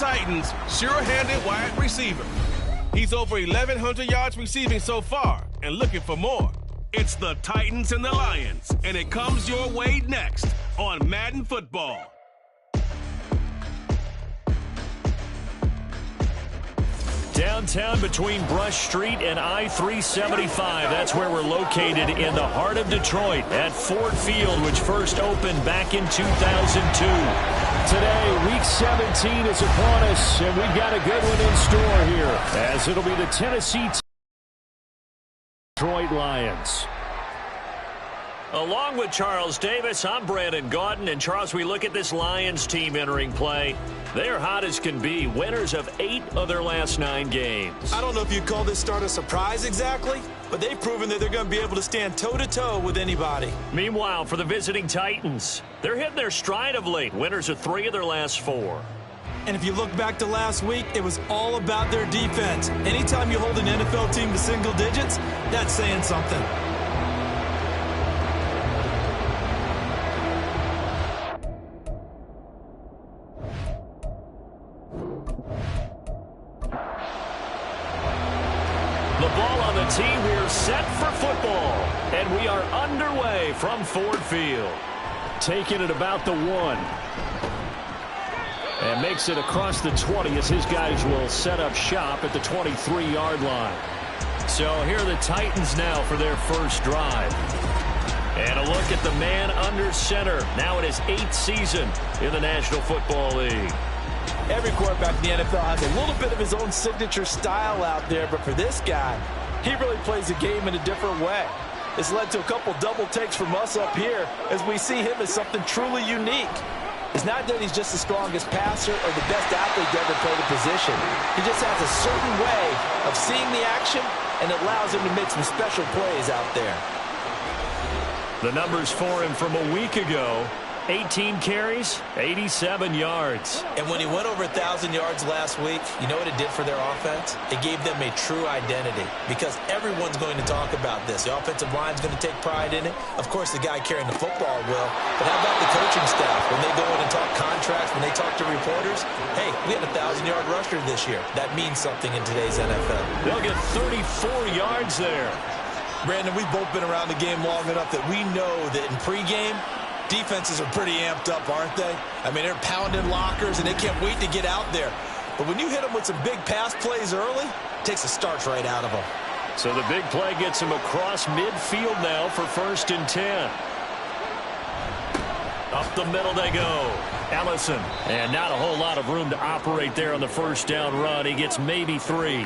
Titans' sure-handed wide receiver. He's over 1,100 yards receiving so far and looking for more. It's the Titans and the Lions, and it comes your way next on Madden Football. Downtown between Brush Street and I-375. That's where we're located in the heart of Detroit at Ford Field, which first opened back in 2002. Today, Week 17 is upon us, and we've got a good one in store here, as it'll be the Tennessee Detroit Lions. Along with Charles Davis, I'm Brandon Gaudin. And Charles, we look at this Lions team entering play. They're hot as can be, winners of 8 of their last 9 games. I don't know if you'd call this start a surprise exactly, but they've proven that they're going to be able to stand toe-to-toe with anybody. Meanwhile, for the visiting Titans, they're hitting their stride of late, winners of 3 of their last 4. And if you look back to last week, it was all about their defense. Anytime you hold an NFL team to single digits, that's saying something. The ball on the tee. We're set for football. And we are underway from Ford Field. Taking it about the 1. And makes it across the 20 as his guys will set up shop at the 23-yard line. So here are the Titans now for their first drive. And a look at the man under center. Now in his 8th season in the National Football League. Every quarterback in the NFL has a little bit of his own signature style out there, but for this guy, he really plays the game in a different way. It's led to a couple double takes from us up here as we see him as something truly unique. It's not that he's just the strongest passer or the best athlete to ever play the position. He just has a certain way of seeing the action, and it allows him to make some special plays out there. The numbers for him from a week ago: 18 carries, 87 yards. And when he went over 1,000 yards last week, you know what it did for their offense? It gave them a true identity because everyone's going to talk about this. The offensive line's going to take pride in it. Of course, the guy carrying the football will. But how about the coaching staff? When they go in and talk contracts, when they talk to reporters, hey, we had a 1,000-yard rusher this year. That means something in today's NFL. They'll get 34 yards there. Brandon, we've both been around the game long enough that we know that in pregame, defenses are pretty amped up, aren't they? I mean, they're pounding lockers, and they can't wait to get out there. But when you hit them with some big pass plays early, it takes the starch right out of them. So the big play gets him across midfield now for 1st and 10. Up the middle they go. Ellison. And not a whole lot of room to operate there on the first down run. He gets maybe 3.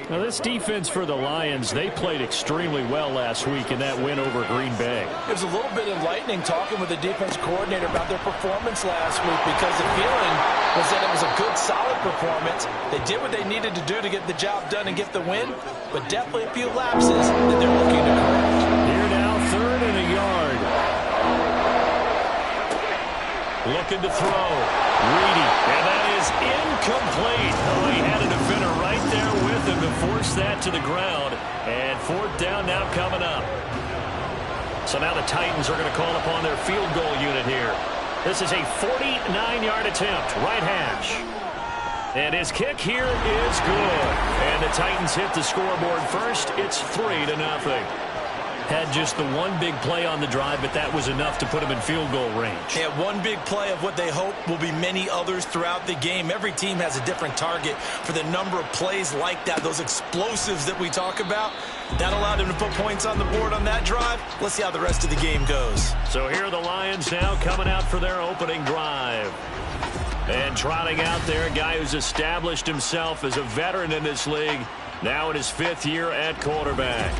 Now, this defense for the Lions, they played extremely well last week in that win over Green Bay. It was a little bit enlightening talking with the defense coordinator about their performance last week because the feeling was that it was a good, solid performance. They did what they needed to do to get the job done and get the win, but definitely a few lapses that they're looking to correct. Here now, 3rd and a yard. Looking to throw. Reedy, and that is incomplete. Oh, he had a defender right there with him to force that to the ground. And 4th down now coming up. So now the Titans are going to call upon their field goal unit here. This is a 49-yard attempt, right hash. And his kick here is good. And the Titans hit the scoreboard first. It's 3-0. Had just the one big play on the drive, but that was enough to put him in field goal range. Yeah, one big play of what they hope will be many others throughout the game. Every team has a different target for the number of plays like that, those explosives that we talk about. That allowed him to put points on the board on that drive. Let's see how the rest of the game goes. So here are the Lions now coming out for their opening drive. And trotting out there, a guy who's established himself as a veteran in this league, now in his 5th year at quarterback.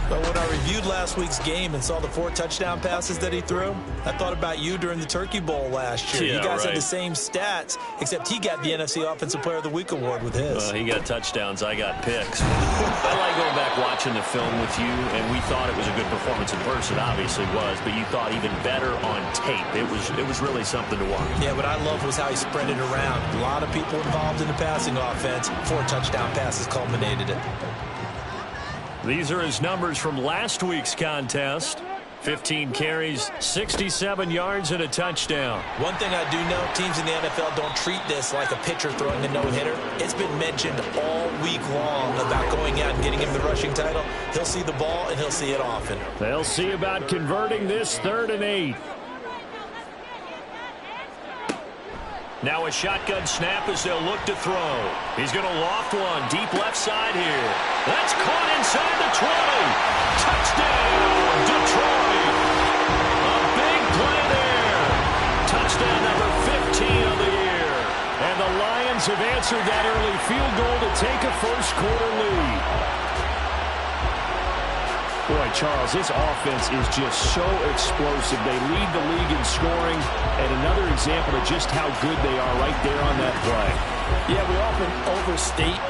But when I reviewed last week's game and saw the 4 touchdown passes that he threw, I thought about you during the Turkey Bowl last year. Yeah, you guys right. had the same stats, except he got the NFC Offensive Player of the Week award with his. He got touchdowns. I got picks. I like going back watching the film with you, and we thought it was a good performance in person. Obviously was, but you thought even better on tape. It was really something to watch. Yeah, what I loved was how he spread it around. A lot of people involved in the passing offense. 4 touchdown passes culminated it. These are his numbers from last week's contest. 15 carries, 67 yards, and a touchdown. One thing I do know, teams in the NFL don't treat this like a pitcher throwing a no-hitter. It's been mentioned all week long about going out and getting him the rushing title. He'll see the ball, and he'll see it often. They'll see about converting this 3rd and 8. Now a shotgun snap as they'll look to throw. He's going to loft one deep left side here. That's caught inside the 20. Touchdown, Detroit. A big play there. Touchdown number 15 of the year. And the Lions have answered that early field goal to take a first-quarter lead. Boy, Charles, this offense is just so explosive. They lead the league in scoring, and another example of just how good they are right there on that play. Yeah, we often overstate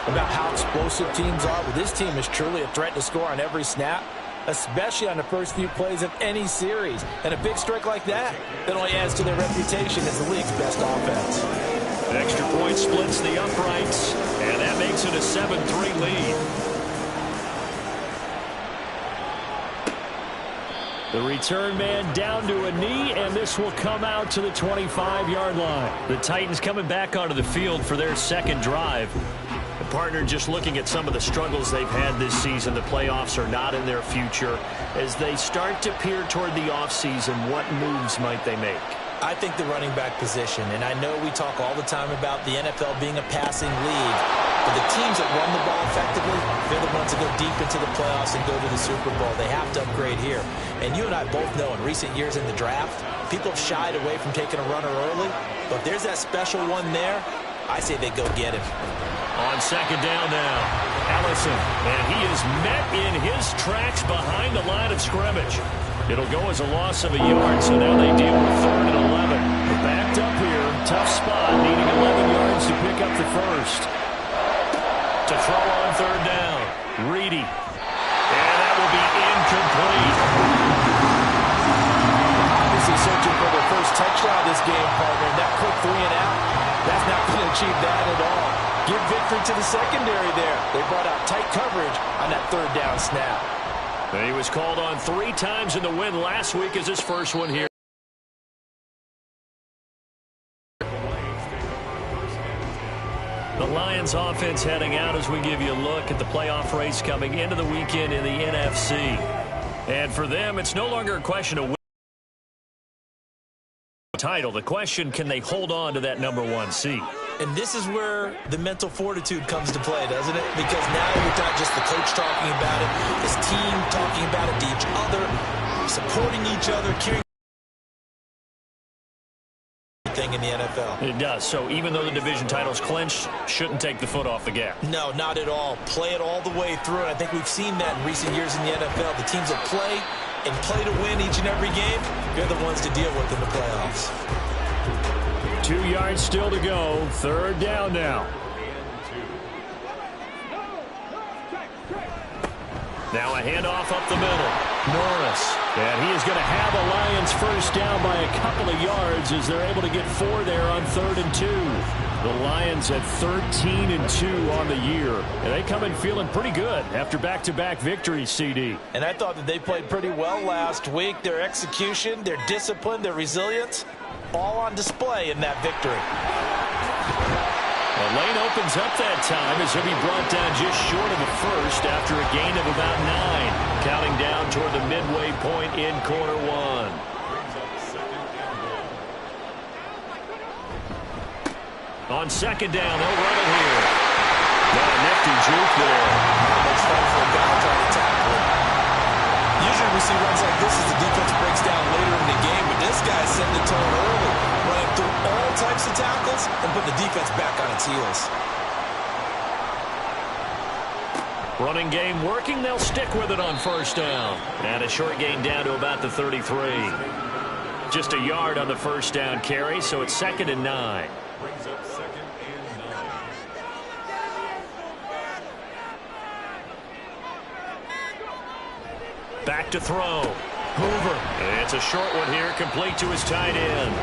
about how explosive teams are, but this team is truly a threat to score on every snap, especially on the first few plays of any series. And a big strike like that only adds to their reputation as the league's best offense. Extra point splits the uprights, and that makes it a 7-3 lead. The return man down to a knee, and this will come out to the 25-yard line. The Titans coming back onto the field for their second drive. The partner just looking at some of the struggles they've had this season. The playoffs are not in their future. As they start to peer toward the offseason, what moves might they make? I think the running back position, and I know we talk all the time about the NFL being a passing league, but the teams that run the ball effectively, they're the ones that go deep into the playoffs and go to the Super Bowl. They have to upgrade here. And you and I both know in recent years in the draft, people have shied away from taking a runner early, but there's that special one there. I say they go get him. On second down now, Allison, and he is met in his tracks behind the line of scrimmage. It'll go as a loss of a yard, so now they deal with 3rd and 11. They're backed up here, tough spot, needing 11 yards to pick up the first. To throw on 3rd down, Reedy. And that will be incomplete. Obviously searching for their first touchdown this game, partner. And that quick 3 and out, that's not going to achieve that at all. Give victory to the secondary there. They brought out tight coverage on that 3rd down snap. He was called on 3 times in the win last week as his first one here. The Lions offense heading out as we give you a look at the playoff race coming into the weekend in the NFC. And for them, it's no longer a question of winning the title. The question, can they hold on to that number 1 seed? And this is where the mental fortitude comes to play, doesn't it? Because now you're not just the coach talking about it, this team talking about it to each other, supporting each other, carrying everything in the NFL. It does. So even though the division title's clinched, shouldn't take the foot off the gas. No, not at all. Play it all the way through. And I think we've seen that in recent years in the NFL. The teams that play and play to win each and every game, they're the ones to deal with in the playoffs. 2 yards still to go. 3rd down now. Now a handoff up the middle. Norris. And he is going to have the Lions first down by a couple of yards as they're able to get 4 there on 3rd and 2. The Lions at 13-2 on the year. And they come in feeling pretty good after back-to-back victories, CD. And I thought that they played pretty well last week. Their execution, their discipline, their resilience, all on display in that victory. The lane opens up that time as he'll be brought down just short of the first after a gain of about 9. Counting down toward the midway point in quarter 1. On second down, they'll run it here. Got a nifty juke there. It's fun for a guy trying to tackle it. Usually we see runs like this as the defense breaks down later in the game, but this guy's setting the tone early, running through all types of tackles and putting the defense back on its heels. Running game working. They'll stick with it on first down. And a short gain down to about the 33. Just a yard on the first down carry, so it's 2nd and 9. Back to throw. Hoover. It's a short one here, complete to his tight end.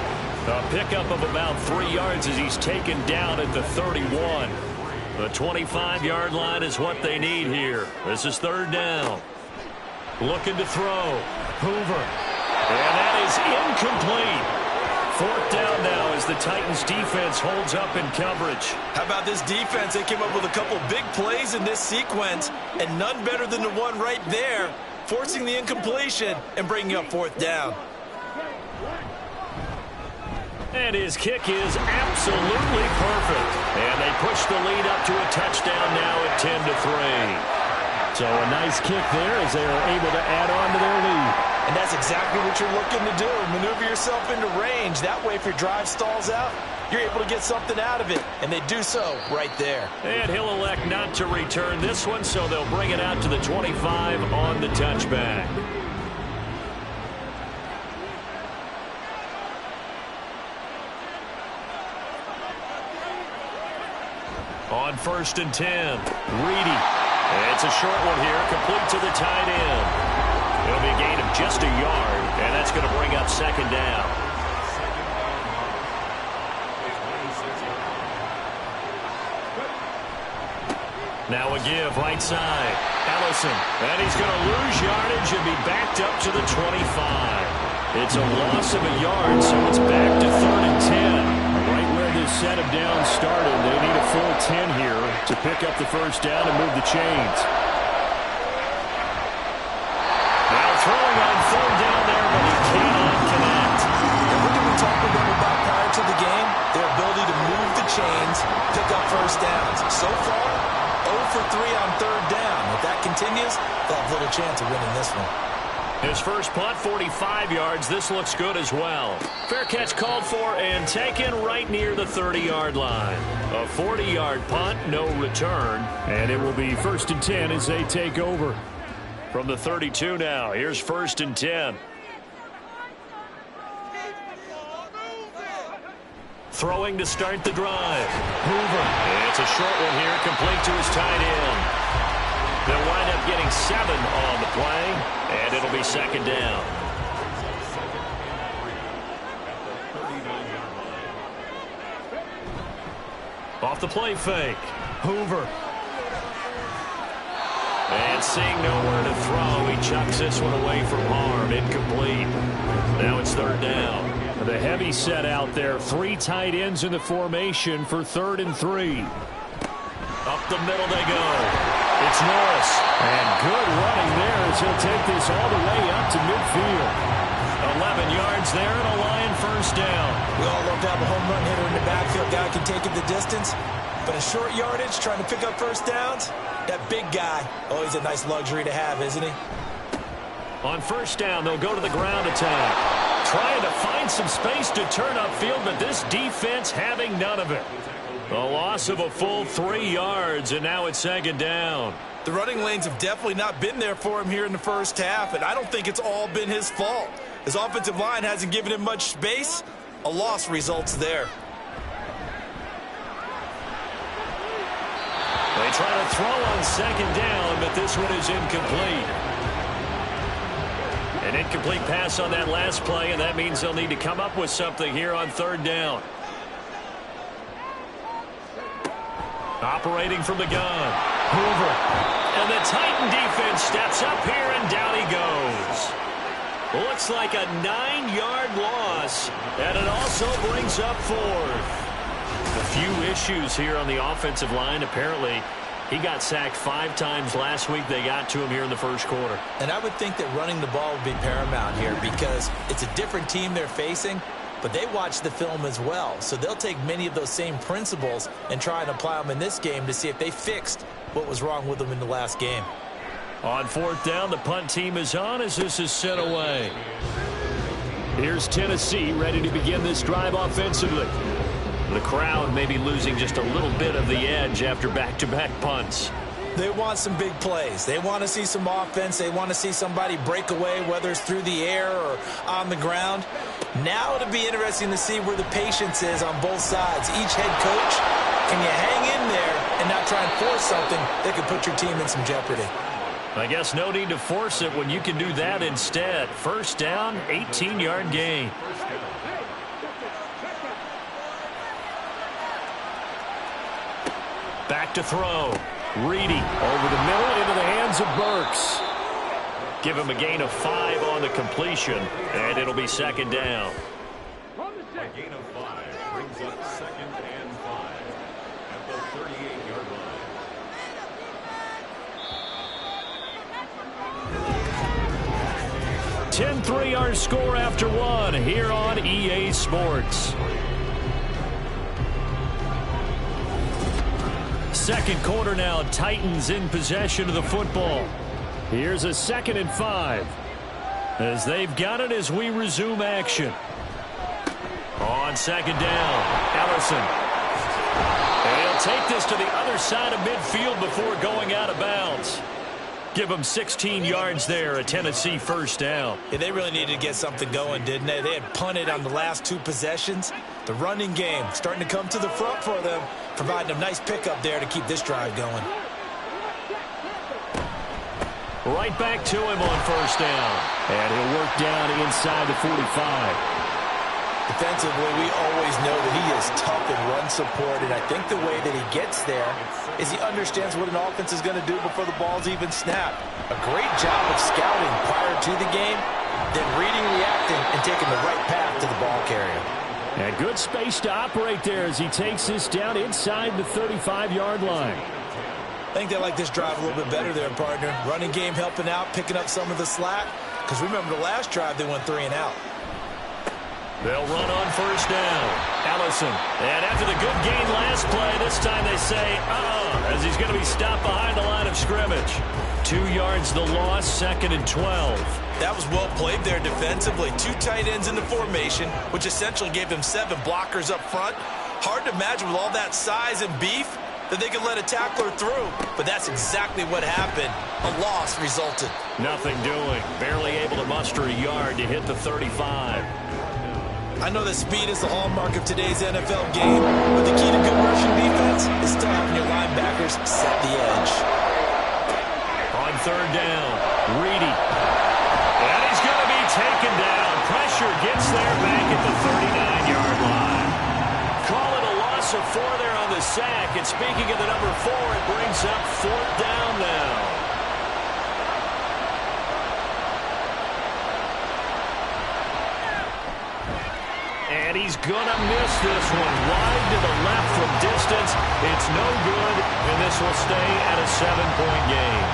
A pickup of about 3 yards as he's taken down at the 31. The 25-yard line is what they need here. This is 3rd down. Looking to throw. Hoover. And that is incomplete. 4th down now as the Titans defense holds up in coverage. How about this defense? They came up with a couple big plays in this sequence, and none better than the one right there, forcing the incompletion and bringing up 4th down. And his kick is absolutely perfect. And they push the lead up to a touchdown now at 10-3. So a nice kick there as they are able to add on to their lead. And that's exactly what you're looking to do. Maneuver yourself into range. That way, if your drive stalls out, you're able to get something out of it. And they do so right there. And he'll elect not to return this one, so they'll bring it out to the 25 on the touchback. On 1st and 10, Reedy. It's a short one here, complete to the tight end. It'll be a gain of just a yard, and that's going to bring up 2nd down. Now a give, right side. Ellison, and he's going to lose yardage and be backed up to the 25. It's a loss of a yard, so it's back to 3rd and 10. Right where this set of downs started, they need a full 10 here to pick up the 1st down and move the chains. Now throwing on 3rd down there, but he cannot connect. And what did we talk with them about prior to the game? Their ability to move the chains, pick up 1st downs. So far, 0 for 3 on 3rd down. If that continues, they'll have little chance of winning this one. His first punt, 45 yards. This looks good as well. Fair catch called for and taken right near the 30-yard line. A 40-yard punt, no return. And it will be 1st and 10 as they take over. From the 32 now, here's 1st and 10. Throwing to start the drive. Hoover. It's a short one here, complete to his tight end. They'll wind up getting 7 on the play, and it'll be 2nd down. Off the play fake. Hoover. And seeing nowhere to throw, he chucks this one away from harm. Incomplete. Now it's 3rd down. The heavy set out there. 3 tight ends in the formation for 3rd and 3. Up the middle they go. It's Norris. And good running there as he'll take this all the way up to midfield. 11 yards there and a Lion 1st down. We all love to have a home run hitter in the backfield. Guy can take it the distance. But a short yardage, trying to pick up 1st downs, that big guy, always a nice luxury to have, isn't he? On 1st down, they'll go to the ground attack. Trying to find some space to turn upfield, but this defense having none of it. A loss of a full 3 yards, and now it's 2nd down. The running lanes have definitely not been there for him here in the 1st half, and I don't think it's all been his fault. His offensive line hasn't given him much space. A loss results there. They try to throw on 2nd down, but this one is incomplete. An incomplete pass on that last play, and that means they'll need to come up with something here on 3rd down. Operating from the gun. Hoover. And the Titan defense steps up here, and down he goes. Looks like a 9-yard loss, and it also brings up 4th. A few issues here on the offensive line. Apparently, he got sacked 5 times last week. They got to him here in the 1st quarter. And I would think that running the ball would be paramount here because it's a different team they're facing, but they watch the film as well. So they'll take many of those same principles and try and apply them in this game to see if they fixed what was wrong with them in the last game. On 4th down, the punt team is on as this is sent away. Here's Tennessee ready to begin this drive offensively. The crowd may be losing just a little bit of the edge after back-to-back punts. They want some big plays. They want to see some offense. They want to see somebody break away, whether it's through the air or on the ground. Now it'll be interesting to see where the patience is on both sides. Each head coach, can you hang in there and not try and force something that could put your team in some jeopardy? I guess no need to force it when you can do that instead. 1st down, 18-yard gain. Back to throw. Reedy over the middle into the hands of Burks. Give him a gain of 5 on the completion, and it'll be second down. A gain of 5 brings up 2nd and 5 at the 38-yard line. 10-3 our score after 1 here on EA Sports. Second quarter now, Titans in possession of the football. Here's a 2nd and 5 as they've got it as we resume action. On second down, Ellison. And he'll take this to the other side of midfield before going out of bounds. Give them 16 yards there, a Tennessee first down. Yeah, they really needed to get something going, didn't they? They had punted on the last 2 possessions. The running game starting to come to the front for them, providing a nice pickup there to keep this drive going. Right back to him on first down. And he'll work down inside the 45. Defensively, we always know that he is tough in run support, and I think the way that he gets there is he understands what an offense is going to do before the ball's even snapped. A great job of scouting prior to the game, then reading, reacting, and taking the right path to the ball carrier. And good space to operate there as he takes this down inside the 35-yard line. I think they like this drive a little bit better there, partner. Running game helping out, picking up some of the slack. Because remember, the last drive they went 3 and out. They'll run on first down. Ellison. And after the good gain last play, this time they say, as he's going to be stopped behind the line of scrimmage. 2 yards the loss, 2nd and 12. That was well played there defensively. 2 tight ends in the formation, which essentially gave them 7 blockers up front. Hard to imagine with all that size and beef that they could let a tackler through. But that's exactly what happened. A loss resulted. Nothing doing. Barely able to muster a yard to hit the 35. I know that speed is the hallmark of today's NFL game, but the key to good rushing defense is still having your linebackers set the edge. On third down, Reedy. And he's going to be taken down. Pressure gets there back at the 39-yard line. Call it a loss of 4 there on the sack. And speaking of the number 4, it brings up 4th down now. And he's going to miss this one. Wide to the left from distance. It's no good, and this will stay at a 7-point game.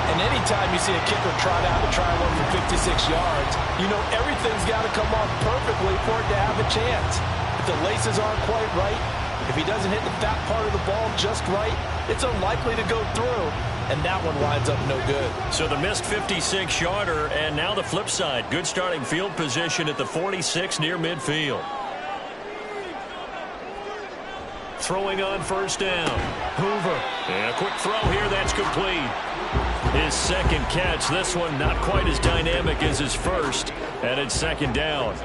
And anytime you see a kicker trot out to try one for 56 yards, you know everything's got to come off perfectly for it to have a chance. If the laces aren't quite right, if he doesn't hit the fat part of the ball just right, it's unlikely to go through. And that one winds up no good. So the missed 56-yarder, and now the flip side. Good starting field position at the 46 near midfield. Throwing on first down. Hoover. And a quick throw here, that's complete. His 2nd catch. This one not quite as dynamic as his first. And it's 2nd down.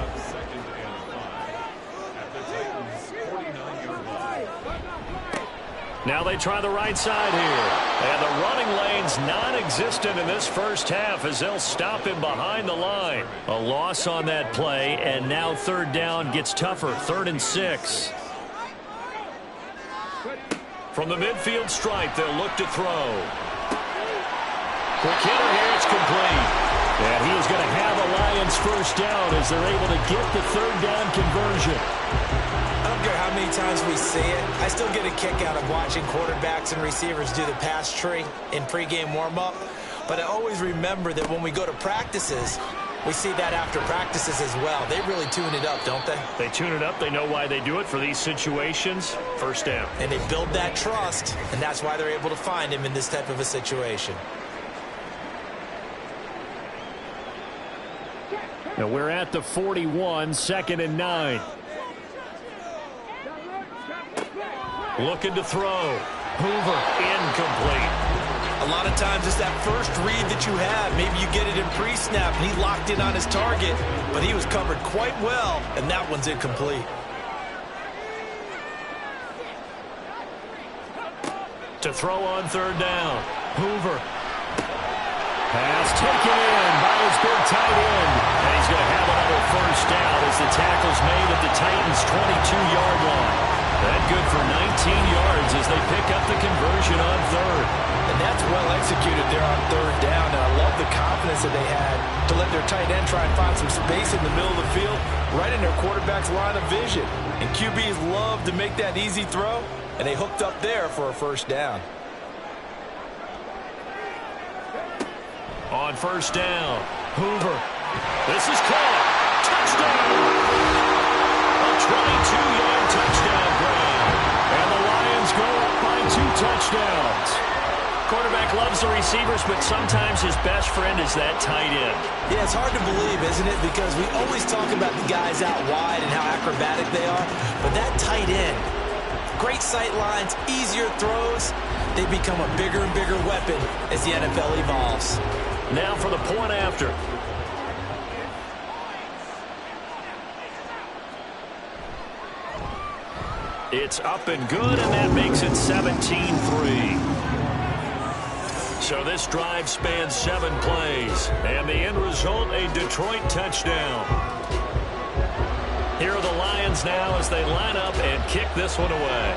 Now they try the right side here. And the running lane's non-existent in this first half as they'll stop him behind the line. A loss on that play, and now third down gets tougher. 3rd and 6. From the midfield stripe, they'll look to throw. Quick hitter here, it's complete. And he is going to have a Lions first down as they're able to get the 3rd down conversion. I don't care how many times we see it. I still get a kick out of watching quarterbacks and receivers do the pass tree in pregame warm-up. But I always remember that when we go to practices, we see that after practices as well. They really tune it up, don't they? They tune it up. They know why they do it for these situations. First down. And they build that trust, and that's why they're able to find him in this type of a situation. Now we're at the 41, 2nd and 9. Looking to throw. Hoover, incomplete. A lot of times it's that first read that you have. Maybe you get it in pre-snap, and he locked in on his target, but he was covered quite well, and that one's incomplete. To throw on third down. Hoover. Pass taken in by his big tight end. And he's going to have another first down as the tackle's made at the Titans' 22-yard line. That good for 19 yards as they pick up the conversion on third. And that's well executed there on third down. And I love the confidence confidence that they had to let their tight end try and find some space in the middle of the field, right in their quarterback's line of vision. And QBs love to make that easy throw, and they hooked up there for a first down. On first down, Hoover. This is caught. Touchdown! A 22-yard touchdown grab. And the Lions go up by 2 touchdowns. Quarterback loves the receivers, but sometimes his best friend is that tight end. Yeah, it's hard to believe, isn't it? Because we always talk about the guys out wide and how acrobatic they are. But that tight end, great sight lines, easier throws, they become a bigger and bigger weapon as the NFL evolves. Now for the point after. It's up and good, and that makes it 17-3. So this drive spans 7 plays, and the end result, a Detroit touchdown. Here are the Lions now as they line up and kick this one away.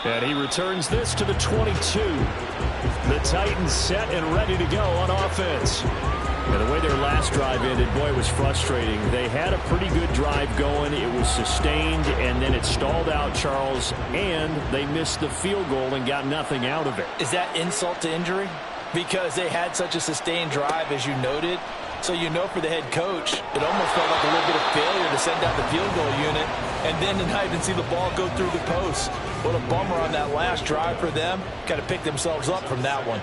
And he returns this to the 22. The Titans set and ready to go on offense. And the way their last drive ended, boy, it was frustrating. They had a pretty good drive going. It was sustained, and then it stalled out, Charles, and they missed the field goal and got nothing out of it. Is that insult to injury? Because they had such a sustained drive, as you noted. So you know for the head coach, it almost felt like a little bit of failure to send out the field goal unit and then to not even see the ball go through the post. What a bummer on that last drive for them. Got to pick themselves up from that one.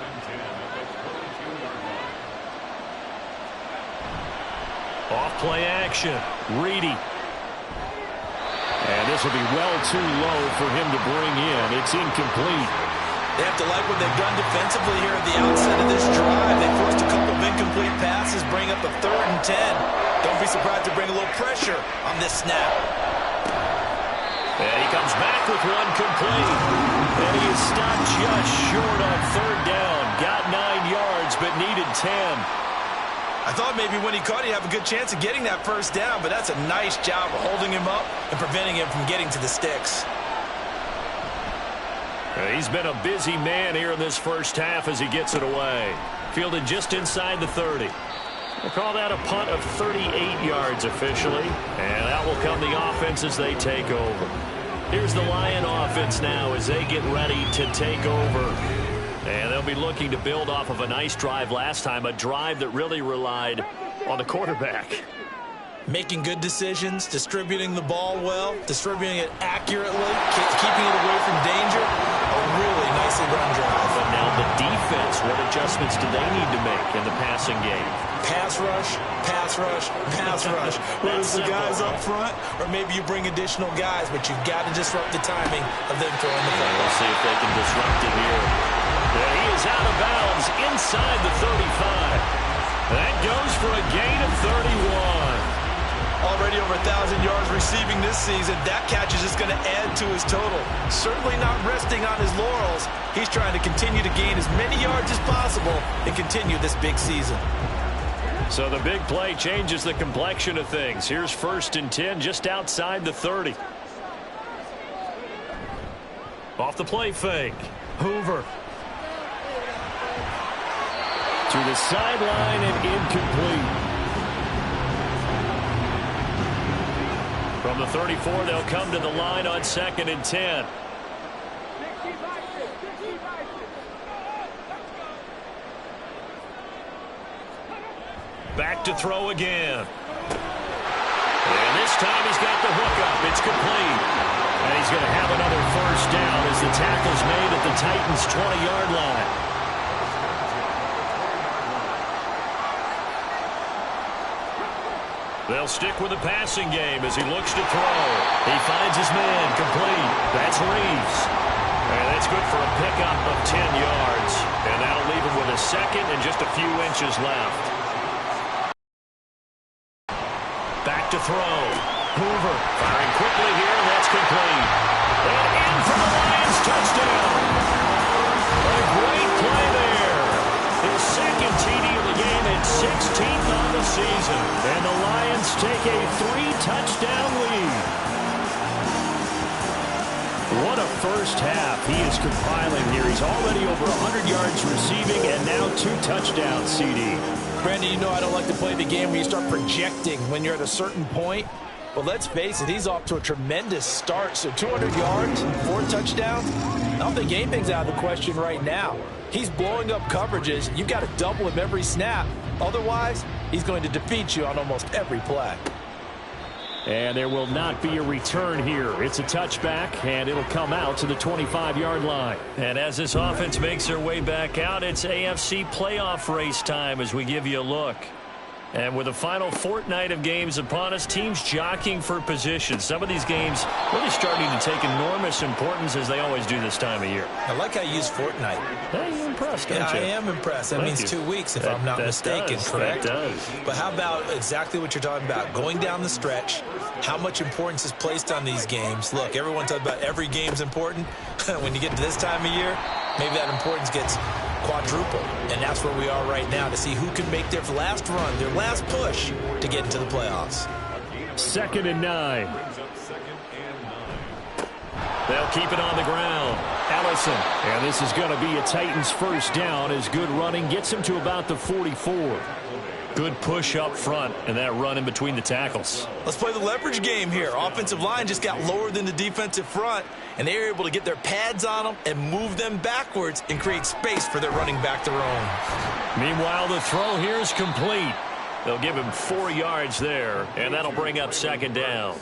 Off play action, Reedy. And this will be well too low for him to bring in. It's incomplete. They have to like what they've done defensively here at the outset of this drive. They forced a couple of incomplete passes, bring up a 3rd and 10. Don't be surprised to bring a little pressure on this snap. And he comes back with one complete. And he is stopped just short on 3rd down. Got 9 yards, but needed 10. I thought maybe when he caught it, he'd have a good chance of getting that first down, but that's a nice job of holding him up and preventing him from getting to the sticks. He's been a busy man here in this first half as he gets it away. Fielded just inside the 30. We'll call that a punt of 38 yards officially, and out will come the offense as they take over. Here's the Lion offense now as they get ready to take over. And they'll be looking to build off of a nice drive last time, a drive that really relied on the quarterback. Making good decisions, distributing the ball well, distributing it accurately, keeping it away from danger. A really nicely run drive. But now the defense, what adjustments do they need to make in the passing game? Pass rush, pass rush, pass rush. Whether it's the guys up front, or maybe you bring additional guys, but you've got to disrupt the timing of them throwing the football. We'll see if they can disrupt it here. And he is out of bounds inside the 35. That goes for a gain of 31. Already over 1,000 yards receiving this season. That catch is just going to add to his total. Certainly not resting on his laurels. He's trying to continue to gain as many yards as possible and continue this big season. So the big play changes the complexion of things. Here's 1st and 10 just outside the 30. Off the play fake. Hoover. To the sideline and incomplete. From the 34, they'll come to the line on 2nd and 10. Back to throw again. And this time he's got the hook up. It's complete. And he's going to have another first down as the tackle's made at the Titans' 20-yard line. They'll stick with the passing game as he looks to throw. He finds his man complete. That's Reeves. And that's good for a pickup of 10 yards. And that'll leave him with a 2nd and just a few inches left. Back to throw. Hoover firing quickly here, and that's complete. And in for the Lions touchdown. A great play there. His 2nd TD of the game and 16th on the season. And the Lions take a 3-touchdown lead. What a first half he is compiling here. He's already over 100 yards receiving and now 2 touchdowns, CD. Brandon, you know I don't like to play the game where you start projecting when you're at a certain point. But let's face it, he's off to a tremendous start. So 200 yards, 4 touchdowns. I don't think anything's out of the question right now. He's blowing up coverages. You've got to double him every snap. Otherwise, he's going to defeat you on almost every play. And there will not be a return here. It's a touchback, and it'll come out to the 25-yard line. And as this offense makes their way back out, it's AFC playoff race time as we give you a look. And with the final fortnight of games upon us, teams jockeying for position. Some of these games really starting to take enormous importance as they always do this time of year. I like how you use fortnight. Hey, you're impressed, aren't you? I am impressed. That means 2 weeks, if I'm not mistaken, correct? That does. But how about exactly what you're talking about? Going down the stretch, how much importance is placed on these games. Look, everyone talks about every game's important. When you get to this time of year, maybe that importance gets quadruple. And that's where we are right now to see who can make their last run, their last push to get into the playoffs. 2nd and 9. They'll keep it on the ground. Ellison. And this is going to be a Titans first down as good running gets him to about the 44. Good push up front and that run in between the tackles. Let's play the leverage game here. Offensive line just got lower than the defensive front, and they were able to get their pads on them and move them backwards and create space for their running back to roam. Meanwhile, the throw here is complete. They'll give him 4 yards there, and that'll bring up 2nd down.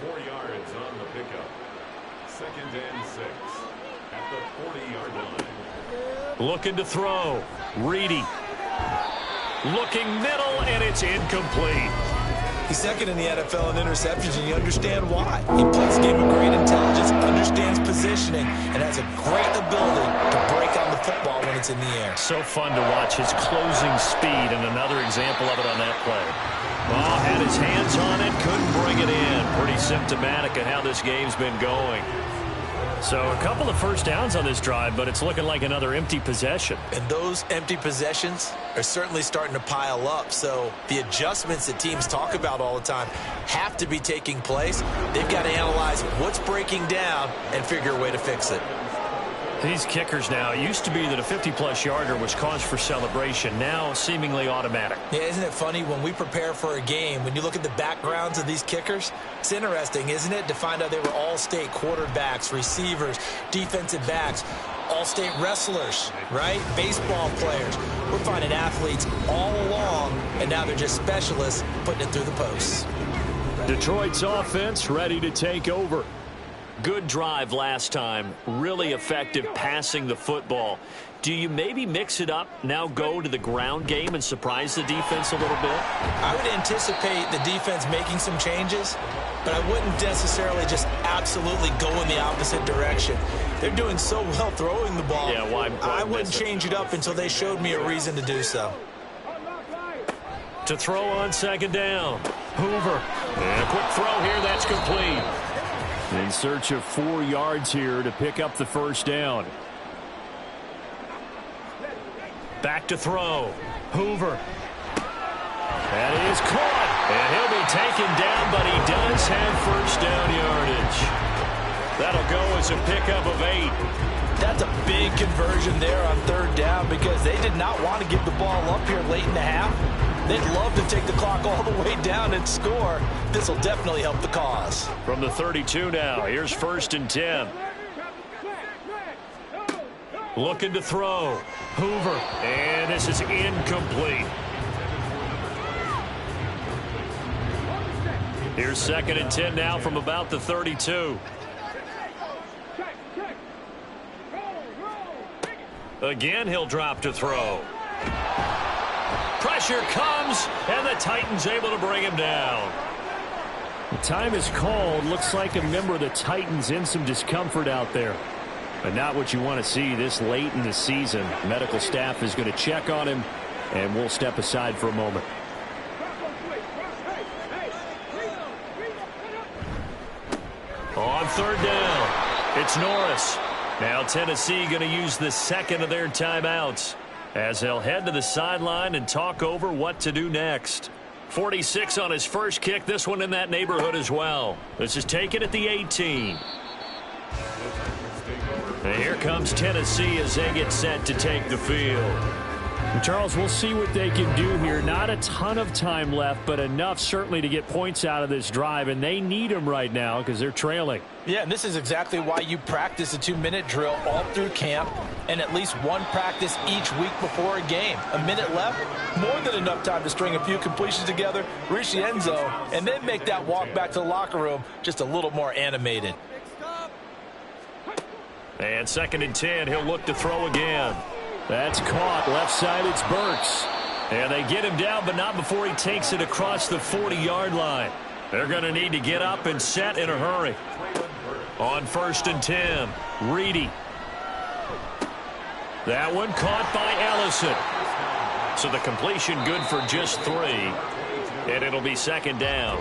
4 yards on the pickup. 2nd and 6 at the 40-yard line. Looking to throw. Reedy. Looking middle, and it's incomplete. He's second in the NFL in interceptions, and you understand why. He plays a game of great intelligence, understands positioning, and has a great ability to break on the football when it's in the air. So fun to watch his closing speed, and another example of it on that play. Well, had his hands on it, couldn't bring it in. Pretty symptomatic of how this game's been going. So a couple of first downs on this drive, but it's looking like another empty possession. And those empty possessions are certainly starting to pile up. So the adjustments that teams talk about all the time have to be taking place. They've got to analyze what's breaking down and figure a way to fix it. These kickers now, it used to be that a 50-plus yarder was cause for celebration. Now seemingly automatic. Yeah, isn't it funny when we prepare for a game, when you look at the backgrounds of these kickers, it's interesting, isn't it, to find out they were all-state quarterbacks, receivers, defensive backs, all-state wrestlers, right? Baseball players. We're finding athletes all along, and now they're just specialists putting it through the posts. Detroit's offense ready to take over. Good drive last time. Really effective passing the football. Do you maybe mix it up, now go to the ground game and surprise the defense a little bit? I would anticipate the defense making some changes, but I wouldn't necessarily just absolutely go in the opposite direction. They're doing so well throwing the ball. Yeah, why I wouldn't change it up until they showed me a reason to do so. To throw on 2nd down. Hoover. And a quick throw here, that's complete. In search of 4 yards here to pick up the first down. Back to throw. Hoover. That is caught. And he'll be taken down, but he does have first down yardage. That'll go as a pickup of 8. That's a big conversion there on 3rd down because they did not want to give the ball up here late in the half. They'd love to take the clock all the way down and score. This will definitely help the cause. From the 32 now, here's 1st and 10. Looking to throw. Hoover. And this is incomplete. Here's 2nd and 10 now from about the 32. Again, he'll drop to throw. Pressure comes, and the Titans able to bring him down. The time is called. Looks like a member of the Titans in some discomfort out there. But not what you want to see this late in the season. Medical staff is going to check on him, and we'll step aside for a moment. On 3rd down, it's Norris. Now Tennessee going to use the 2nd of their timeouts as they'll head to the sideline and talk over what to do next. 46 on his first kick, this one in that neighborhood as well. This is taken at the 18. And here comes Tennessee as they get set to take the field. Charles, we'll see what they can do here. Not a ton of time left, but enough certainly to get points out of this drive, and they need them right now because they're trailing. Yeah, and this is exactly why you practice a 2-minute drill all through camp and at least one practice each week before a game. A minute left, more than enough time to string a few completions together, reach the end zone, and then make that walk back to the locker room just a little more animated. And 2nd and 10, he'll look to throw again. That's caught. Left side, it's Burks. And they get him down, but not before he takes it across the 40-yard line. They're going to need to get up and set in a hurry. On 1st and 10, Reedy. That one caught by Ellison. So the completion good for just 3. And it'll be 2nd down.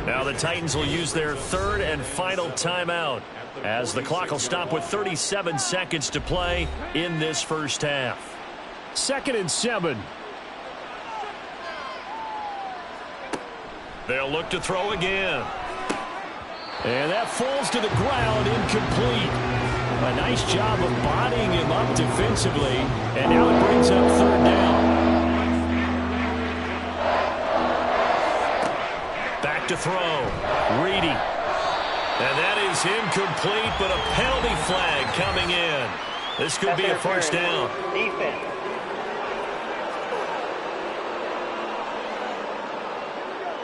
Now the Titans will use their 3rd and final timeout, as the clock will stop with 37 seconds to play in this first half. 2nd and 7. They'll look to throw again. And that falls to the ground, incomplete. A nice job of bodying him up defensively, and now it brings up 3rd down. Back to throw. Reedy. And that is incomplete, but a penalty flag coming in. This could be a first down. Defense.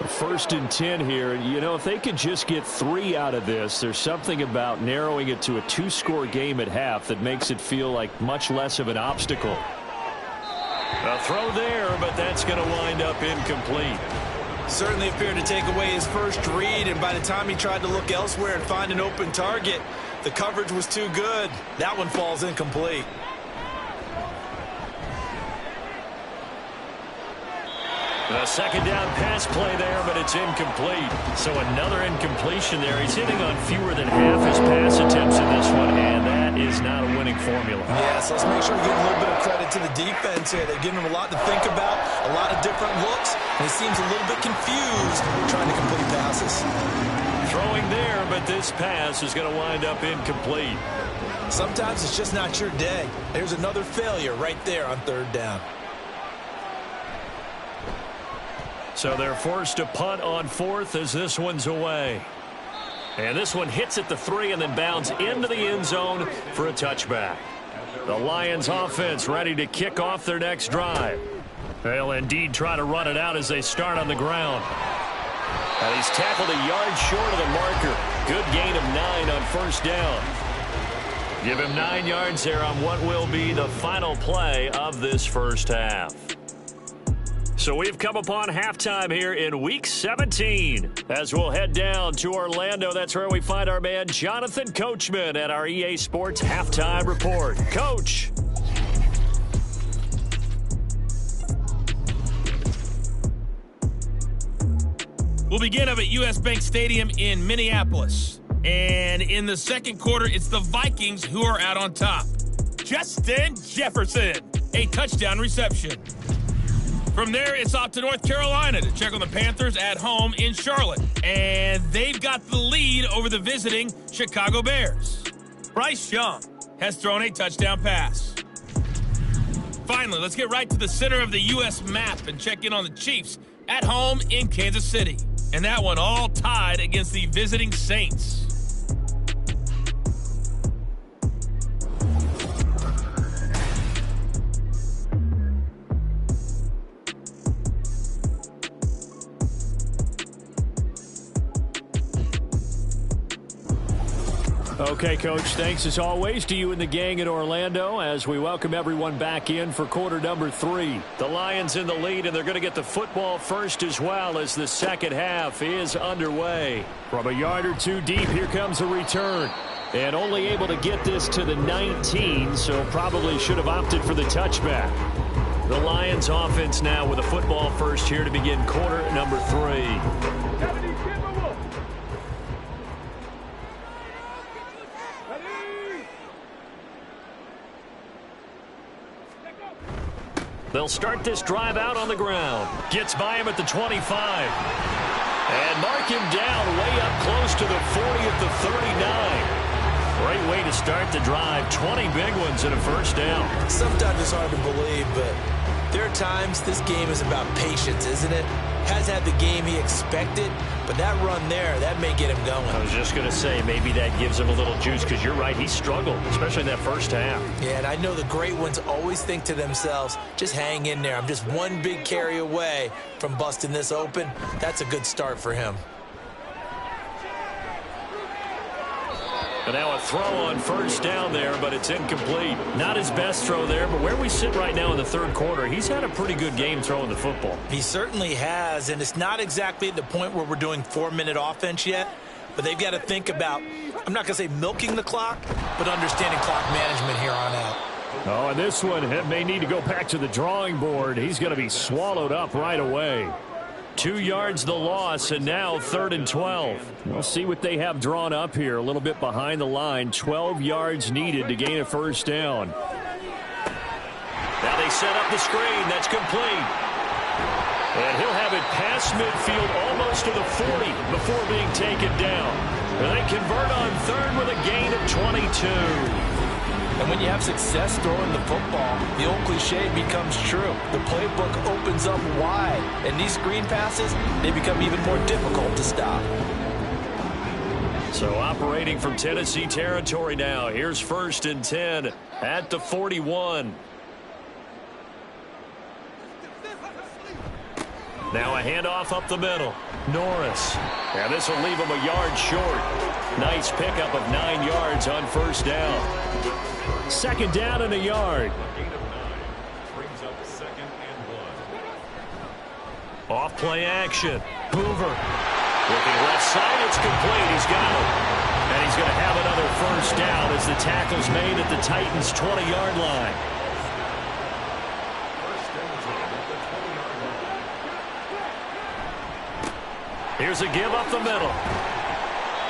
First and 10 here. You know, if they could just get 3 out of this, there's something about narrowing it to a 2-score game at half that makes it feel like much less of an obstacle. A throw there, but that's going to wind up incomplete. Certainly appeared to take away his first read, and by the time he tried to look elsewhere and find an open target, the coverage was too good. That one falls incomplete. A 2nd down pass play there, but it's incomplete. So another incompletion there. He's hitting on fewer than half his pass attempts in this one, and that is not a winning formula. Yeah, so let's make sure we give a little bit of credit to the defense here. They've given him a lot to think about, a lot of different looks, and he seems a little bit confused trying to complete passes. Throwing there, but this pass is going to wind up incomplete. Sometimes it's just not your day. There's another failure right there on 3rd down. So they're forced to punt on 4th as this one's away. And this one hits at the 3 and then bounds into the end zone for a touchback. The Lions offense ready to kick off their next drive. They'll indeed try to run it out as they start on the ground. And he's tackled a yard short of the marker. Good gain of 9 on 1st down. Give him 9 yards there on what will be the final play of this first half. So we've come upon halftime here in Week 17. As we'll head down to Orlando, that's where we find our man Jonathan Coachman at our EA Sports Halftime Report. Coach. We'll begin up at U.S. Bank Stadium in Minneapolis. And in the 2nd quarter, it's the Vikings who are out on top. Justin Jefferson, a touchdown reception. From there, it's off to North Carolina to check on the Panthers at home in Charlotte. And they've got the lead over the visiting Chicago Bears. Bryce Young has thrown a touchdown pass. Finally, let's get right to the center of the U.S. map and check in on the Chiefs at home in Kansas City. And that one all tied against the visiting Saints. Okay, Coach, thanks as always to you and the gang in Orlando as we welcome everyone back in for quarter number 3. The Lions in the lead, and they're going to get the football first as well as the second half is underway. From a yard or 2 deep, here comes a return. And only able to get this to the 19, so probably should have opted for the touchback. The Lions offense now with a football first here to begin quarter number 3. They'll start this drive out on the ground. Gets by him at the 25. And mark him down way up close to the 40 at the 39. Great way to start the drive. 20 big ones and a first down. Sometimes it's hard to believe, but there are times this game is about patience, isn't it? Has had the game he expected, but that run there, that may get him going. I was just going to say, maybe that gives him a little juice, because you're right, he struggled, especially in that first half. Yeah, and I know the great ones always think to themselves, just hang in there. I'm just one big carry away from busting this open. That's a good start for him. And now a throw on first down there, but it's incomplete. Not his best throw there, but where we sit right now in the third quarter, he's had a pretty good game throwing the football. He certainly has, and it's not exactly at the point where we're doing 4-minute offense yet, but they've got to think about, I'm not going to say milking the clock, but understanding clock management here on out. Oh, and this one may need to go back to the drawing board. He's going to be swallowed up right away. 2 yards the loss, and now 3rd and 12. We'll see what they have drawn up here. A little bit behind the line. 12 yards needed to gain a first down. Now they set up the screen. That's complete. And he'll have it past midfield almost to the 40 before being taken down. And they convert on 3rd with a gain of 22. And when you have success throwing the football, the old cliche becomes true. The playbook opens up wide, and these screen passes, they become even more difficult to stop. So operating from Tennessee territory now. Here's 1st and 10 at the 41. Now a handoff up the middle. Norris. And this will leave him a yard short. Nice pickup of 9 yards on first down. 2nd down and a yard. Gain of 9 brings up 2nd and 1. Off play action. Hoover. Looking left side. It's complete. He's got it. And he's going to have another first down as the tackle's made at the Titans' 20-yard line. First and 10 at the 20-yard line. Here's a give up the middle.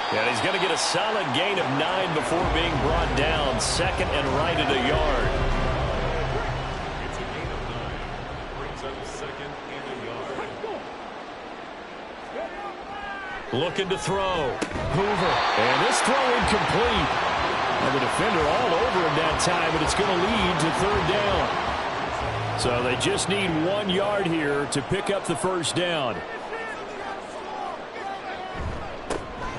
And he's going to get a solid gain of 9 before being brought down. 2nd and right at a yard. It's a gain of 9. Brings up 2nd and a yard. Looking to throw. Hoover. And this throw incomplete. And the defender all over him that time, but it's going to lead to 3rd down. So they just need 1 yard here to pick up the first down.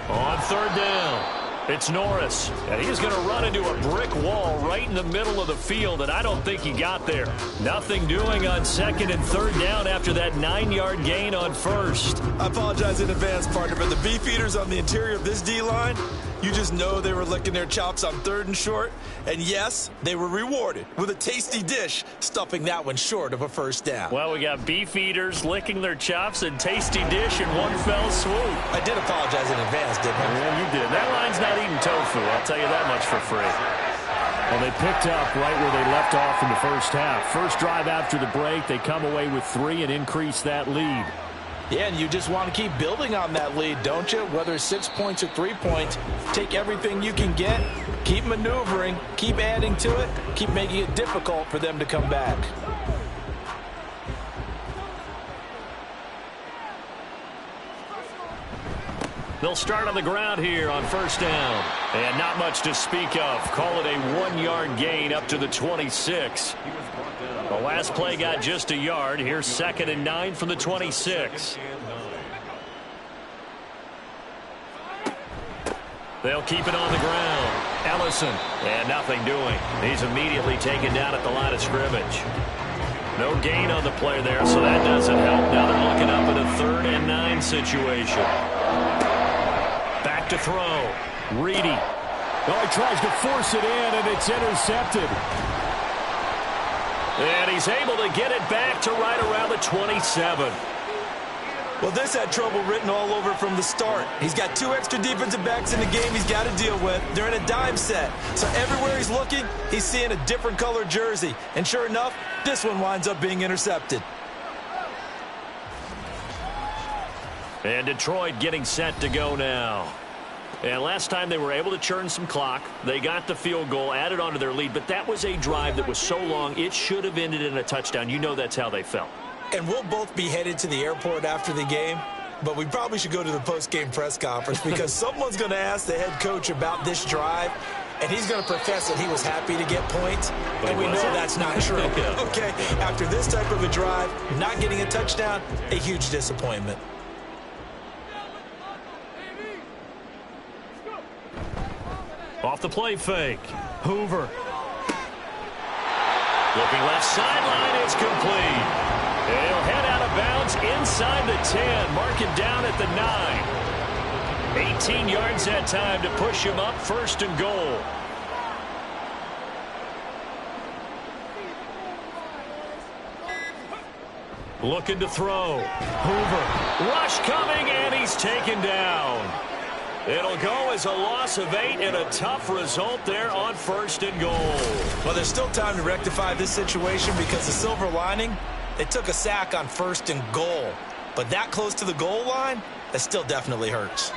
On 3rd down, it's Norris. And he's going to run into a brick wall right in the middle of the field, and I don't think he got there. Nothing doing on 2nd and 3rd down after that 9-yard gain on 1st. I apologize in advance, partner, but the beef eaters on the interior of this D-line, you just know they were licking their chops on 3rd and short. And yes, they were rewarded with a tasty dish, stuffing that one short of a first down. Well, we got beef eaters licking their chops and tasty dish in one fell swoop. I did apologize in advance, didn't I? Yeah, you did. That line's not eating tofu, I'll tell you that much for free. Well, they picked up right where they left off in the first half. First drive after the break, they come away with 3 and increase that lead. Yeah, and you just want to keep building on that lead, don't you? Whether it's 6 points or 3 points, take everything you can get, keep maneuvering, keep adding to it, keep making it difficult for them to come back. They'll start on the ground here on first down. And not much to speak of. Call it a 1-yard gain up to the 26. The last play got just a yard. Here's 2nd and 9 from the 26. They'll keep it on the ground. Ellison. And nothing doing. He's immediately taken down at the line of scrimmage. No gain on the play there, so that doesn't help. Now they're looking up at a 3rd and 9 situation. Back to throw. Reedy. Oh, he tries to force it in, and it's intercepted. And he's able to get it back to right around the 27. Well, this had trouble written all over from the start. He's got 2 extra defensive backs in the game he's got to deal with. They're in a dime set. So everywhere he's looking, he's seeing a different color jersey. And sure enough, this one winds up being intercepted. And Detroit getting set to go now. And last time they were able to churn some clock. They got the field goal, added onto their lead. But that was a drive that was so long, it should have ended in a touchdown. You know that's how they felt. And we'll both be headed to the airport after the game. but we probably should go to the post-game press conference because someone's going to ask the head coach about this drive, and he's going to profess that he was happy to get points, and we know that's not true. Okay, after this type of a drive, not getting a touchdown, a huge disappointment. Off the play fake. Hoover. Looking left sideline, it's complete. And he'll head out of bounds inside the 10. Mark it down at the 9. 18 yards that time to push him up 1st and goal. Looking to throw. Hoover. Rush coming, and he's taken down. It'll go as a loss of 8 and a tough result there on 1st and goal. Well, there's still time to rectify this situation because the silver lining, they took a sack on 1st and goal. But that close to the goal line, that still definitely hurts.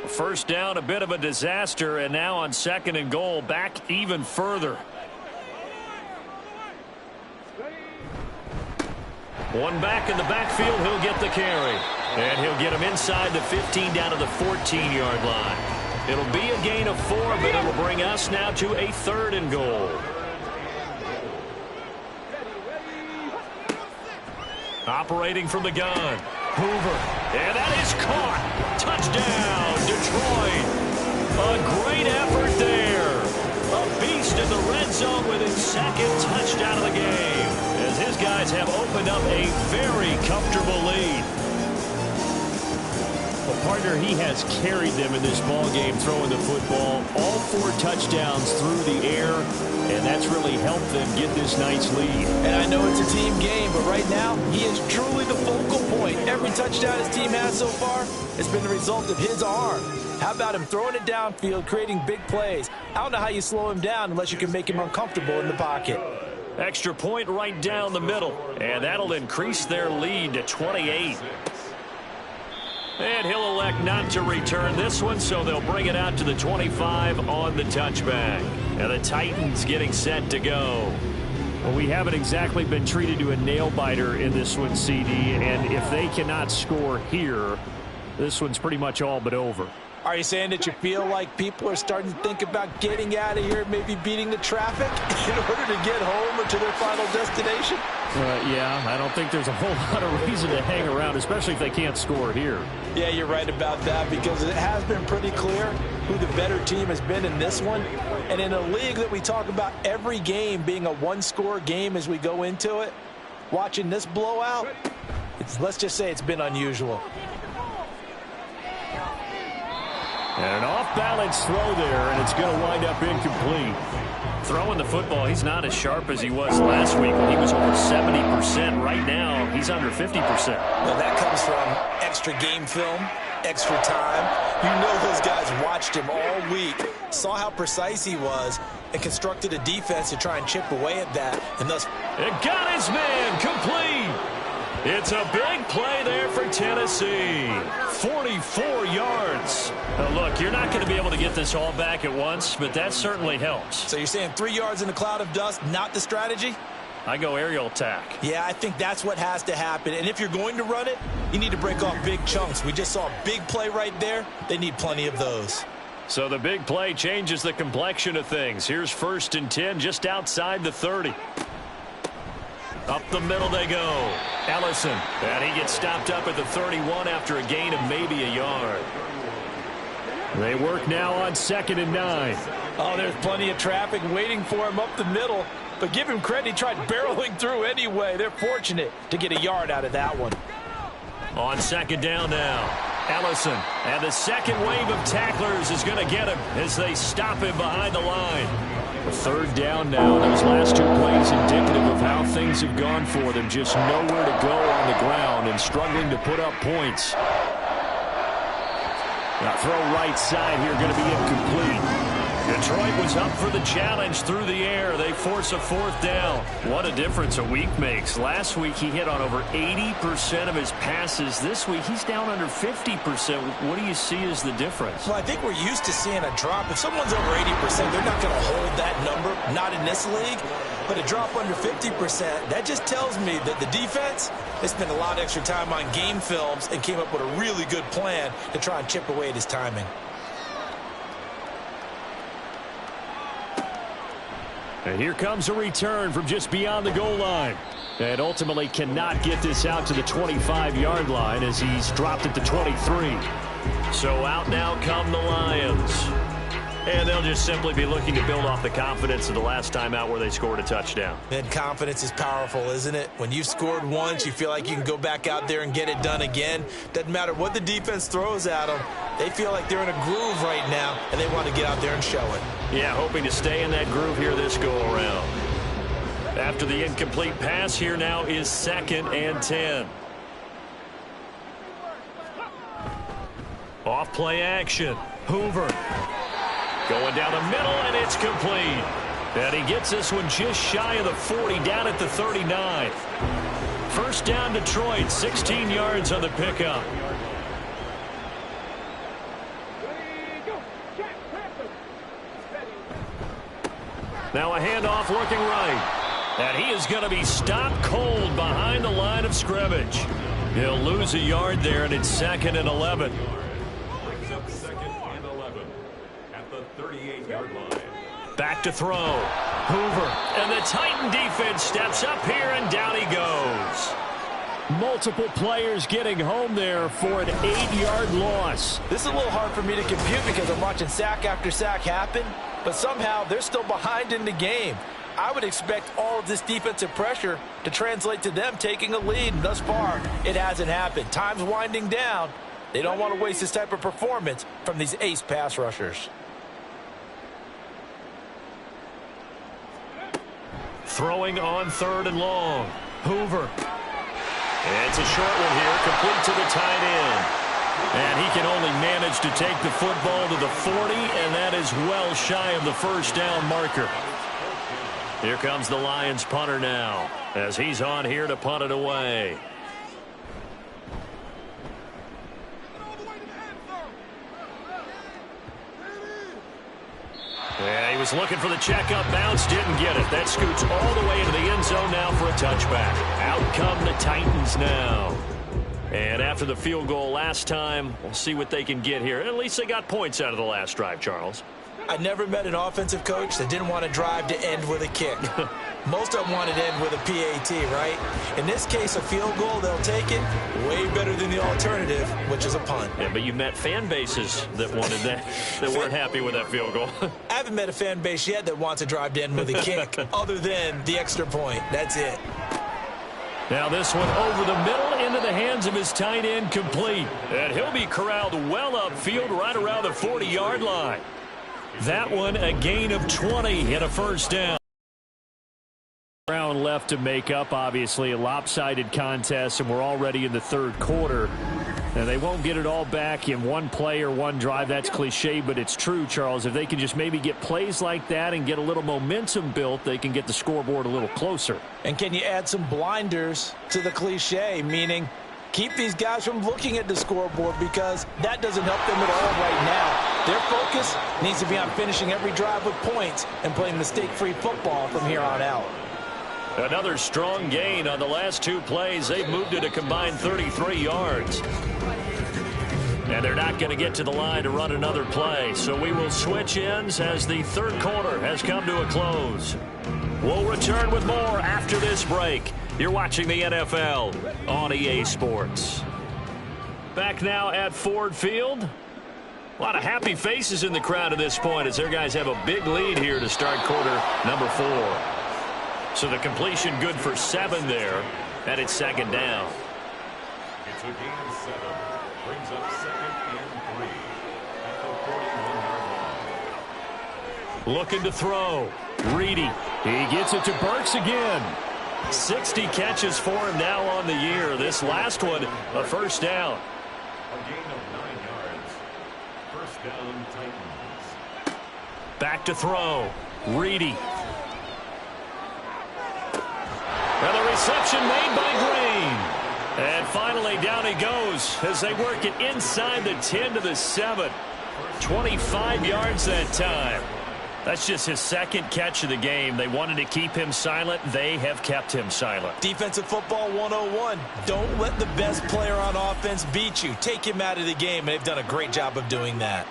First down, a bit of a disaster, and now on 2nd and goal, back even further. One back in the backfield, he'll get the carry. And he'll get him inside the 15 down to the 14-yard line. It'll be a gain of 4, but it will bring us now to a 3rd and goal. Operating from the gun. Hoover. And that is caught. Touchdown, Detroit. A great effort there. A beast in the red zone with his 2nd touchdown of the game, as his guys have opened up a very comfortable lead. Well, partner, he has carried them in this ball game, throwing the football. All 4 touchdowns through the air, and that's really helped them get this nice lead. And I know it's a team game, but right now, he is truly the focal point. Every touchdown his team has so far has been the result of his arm. How about him throwing it downfield, creating big plays? I don't know how you slow him down unless you can make him uncomfortable in the pocket. Extra point right down the middle, and that'll increase their lead to 28. And he'll elect not to return this one, so they'll bring it out to the 25 on the touchback. And the Titans getting set to go. Well, we haven't exactly been treated to a nail-biter in this one, CD, and if they cannot score here, this one's pretty much all but over. Are you saying that you feel like people are starting to think about getting out of here, maybe beating the traffic in order to get home or to their final destination? Yeah, I don't think there's a whole lot of reason to hang around, especially if they can't score here. Yeah, you're right about that, because it has been pretty clear who the better team has been in this one. And in a league that we talk about every game being a one-score game as we go into it, watching this blowout, let's just say it's been unusual. And an off-balance throw there, and it's going to wind up incomplete. Throwing the football, he's not as sharp as he was last week when he was over 70%. Right now, he's under 50%. Well, that comes from extra game film, extra time. You know those guys watched him all week, saw how precise he was, and constructed a defense to try and chip away at that. And thus, it got his man complete. It's a big play there for Tennessee. 44 yards. Now, look, you're not going to be able to get this all back at once, but that certainly helps. So you're saying 3 yards in a cloud of dust, not the strategy? I go aerial attack. Yeah, I think that's what has to happen. And if you're going to run it, you need to break off big chunks. We just saw a big play right there. They need plenty of those. So the big play changes the complexion of things. Here's 1st and 10 just outside the 30. Up the middle they go. Ellison. And he gets stopped up at the 31 after a gain of maybe a yard. They work now on 2nd and 9. Oh, there's plenty of traffic waiting for him up the middle. But give him credit, he tried barreling through anyway. They're fortunate to get a yard out of that one. On 2nd down now. Ellison. And the second wave of tacklers is going to get him as they stop him behind the line. 3rd down now. Those last 2 plays indicative of how things have gone for them. Just nowhere to go on the ground and struggling to put up points. Now throw right side here, going to be incomplete. Detroit was up for the challenge through the air. They force a 4th down. What a difference a week makes. Last week he hit on over 80% of his passes. This week he's down under 50%. What do you see as the difference? Well, I think we're used to seeing a drop. If someone's over 80%, they're not going to hold that number, not in this league. But a drop under 50%, that just tells me that the defense, they spent a lot of extra time on game films and came up with a really good plan to try and chip away at his timing. And here comes a return from just beyond the goal line. And ultimately cannot get this out to the 25-yard line as he's dropped it to 23. So out now come the Lions. And they'll just simply be looking to build off the confidence of the last time out where they scored a touchdown. And confidence is powerful, isn't it? When you've scored once, you feel like you can go back out there and get it done again. Doesn't matter what the defense throws at them. They feel like they're in a groove right now, and they want to get out there and show it. Yeah, hoping to stay in that groove here this go-around. After the incomplete pass, here now is 2nd and 10. Off play action. Hoover. Going down the middle, and it's complete. And he gets this one just shy of the 40, down at the 39. First down, Detroit, 16 yards on the pickup. Now a handoff looking right. And he is going to be stopped cold behind the line of scrimmage. He'll lose a yard there, and it's 2nd and 11. Brings up 2nd and 11 at the 38-yard line. Back to throw. Hoover. And the Titan defense steps up here, and down he goes. Multiple players getting home there for an 8-yard loss. This is a little hard for me to compute because I'm watching sack after sack happen, but somehow they're still behind in the game. I would expect all of this defensive pressure to translate to them taking a lead. And thus far, it hasn't happened. Time's winding down. They don't want to waste this type of performance from these ace pass rushers. Throwing on 3rd and long. Hoover. It's a short one here, complete to the tight end. And he can only manage to take the football to the 40, and that is well shy of the first down marker. Here comes the Lions punter now, as he's on here to punt it away. Yeah, he was looking for the checkup bounce, didn't get it. That scoots all the way into the end zone now for a touchback. Out come the Titans now. And after the field goal last time, we'll see what they can get here. At least they got points out of the last drive, Charles. I never met an offensive coach that didn't want to drive to end with a kick. Most of them wanted to end with a PAT, right? In this case, a field goal, they'll take it. Way better than the alternative, which is a punt. Yeah, but you met fan bases that wanted that, that weren't happy with that field goal. I haven't met a fan base yet that wants to drive to end with a kick other than the extra point. That's it. Now this one over the middle into the hands of his tight end, complete. And he'll be corralled well upfield right around the 40-yard line. That one a gain of 20 and a first down. Round left to make up, obviously a lopsided contest, and we're already in the 3rd quarter. And they won't get it all back in one play or one drive. That's cliche, but it's true, Charles. If they can just maybe get plays like that and get a little momentum built, they can get the scoreboard a little closer. And can you add some blinders to the cliche, meaning keep these guys from looking at the scoreboard, because that doesn't help them at all right now. Their focus needs to be on finishing every drive with points and playing mistake-free football from here on out. Another strong gain on the last 2 plays. They've moved it a combined 33 yards. And they're not going to get to the line to run another play. So we will switch ends as the 3rd quarter has come to a close. We'll return with more after this break. You're watching the NFL on EA Sports. Back now at Ford Field. A lot of happy faces in the crowd at this point as their guys have a big lead here to start quarter number 4. So the completion good for 7 there, and it's 2nd down. It's a gain of 7. Brings up 2nd and 3 at the 41-yard line. Looking to throw. Reedy. He gets it to Burks again. 60 catches for him now on the year. This last one, a first down. A gain of 9 yards. First down, Titans. Back to throw. Reedy. And the reception made by Green. And finally, down he goes as they work it inside the 10 to the 7. 25 yards that time. That's just his second catch of the game. They wanted to keep him silent. They have kept him silent. Defensive football 101. Don't let the best player on offense beat you. Take him out of the game, and they've done a great job of doing that.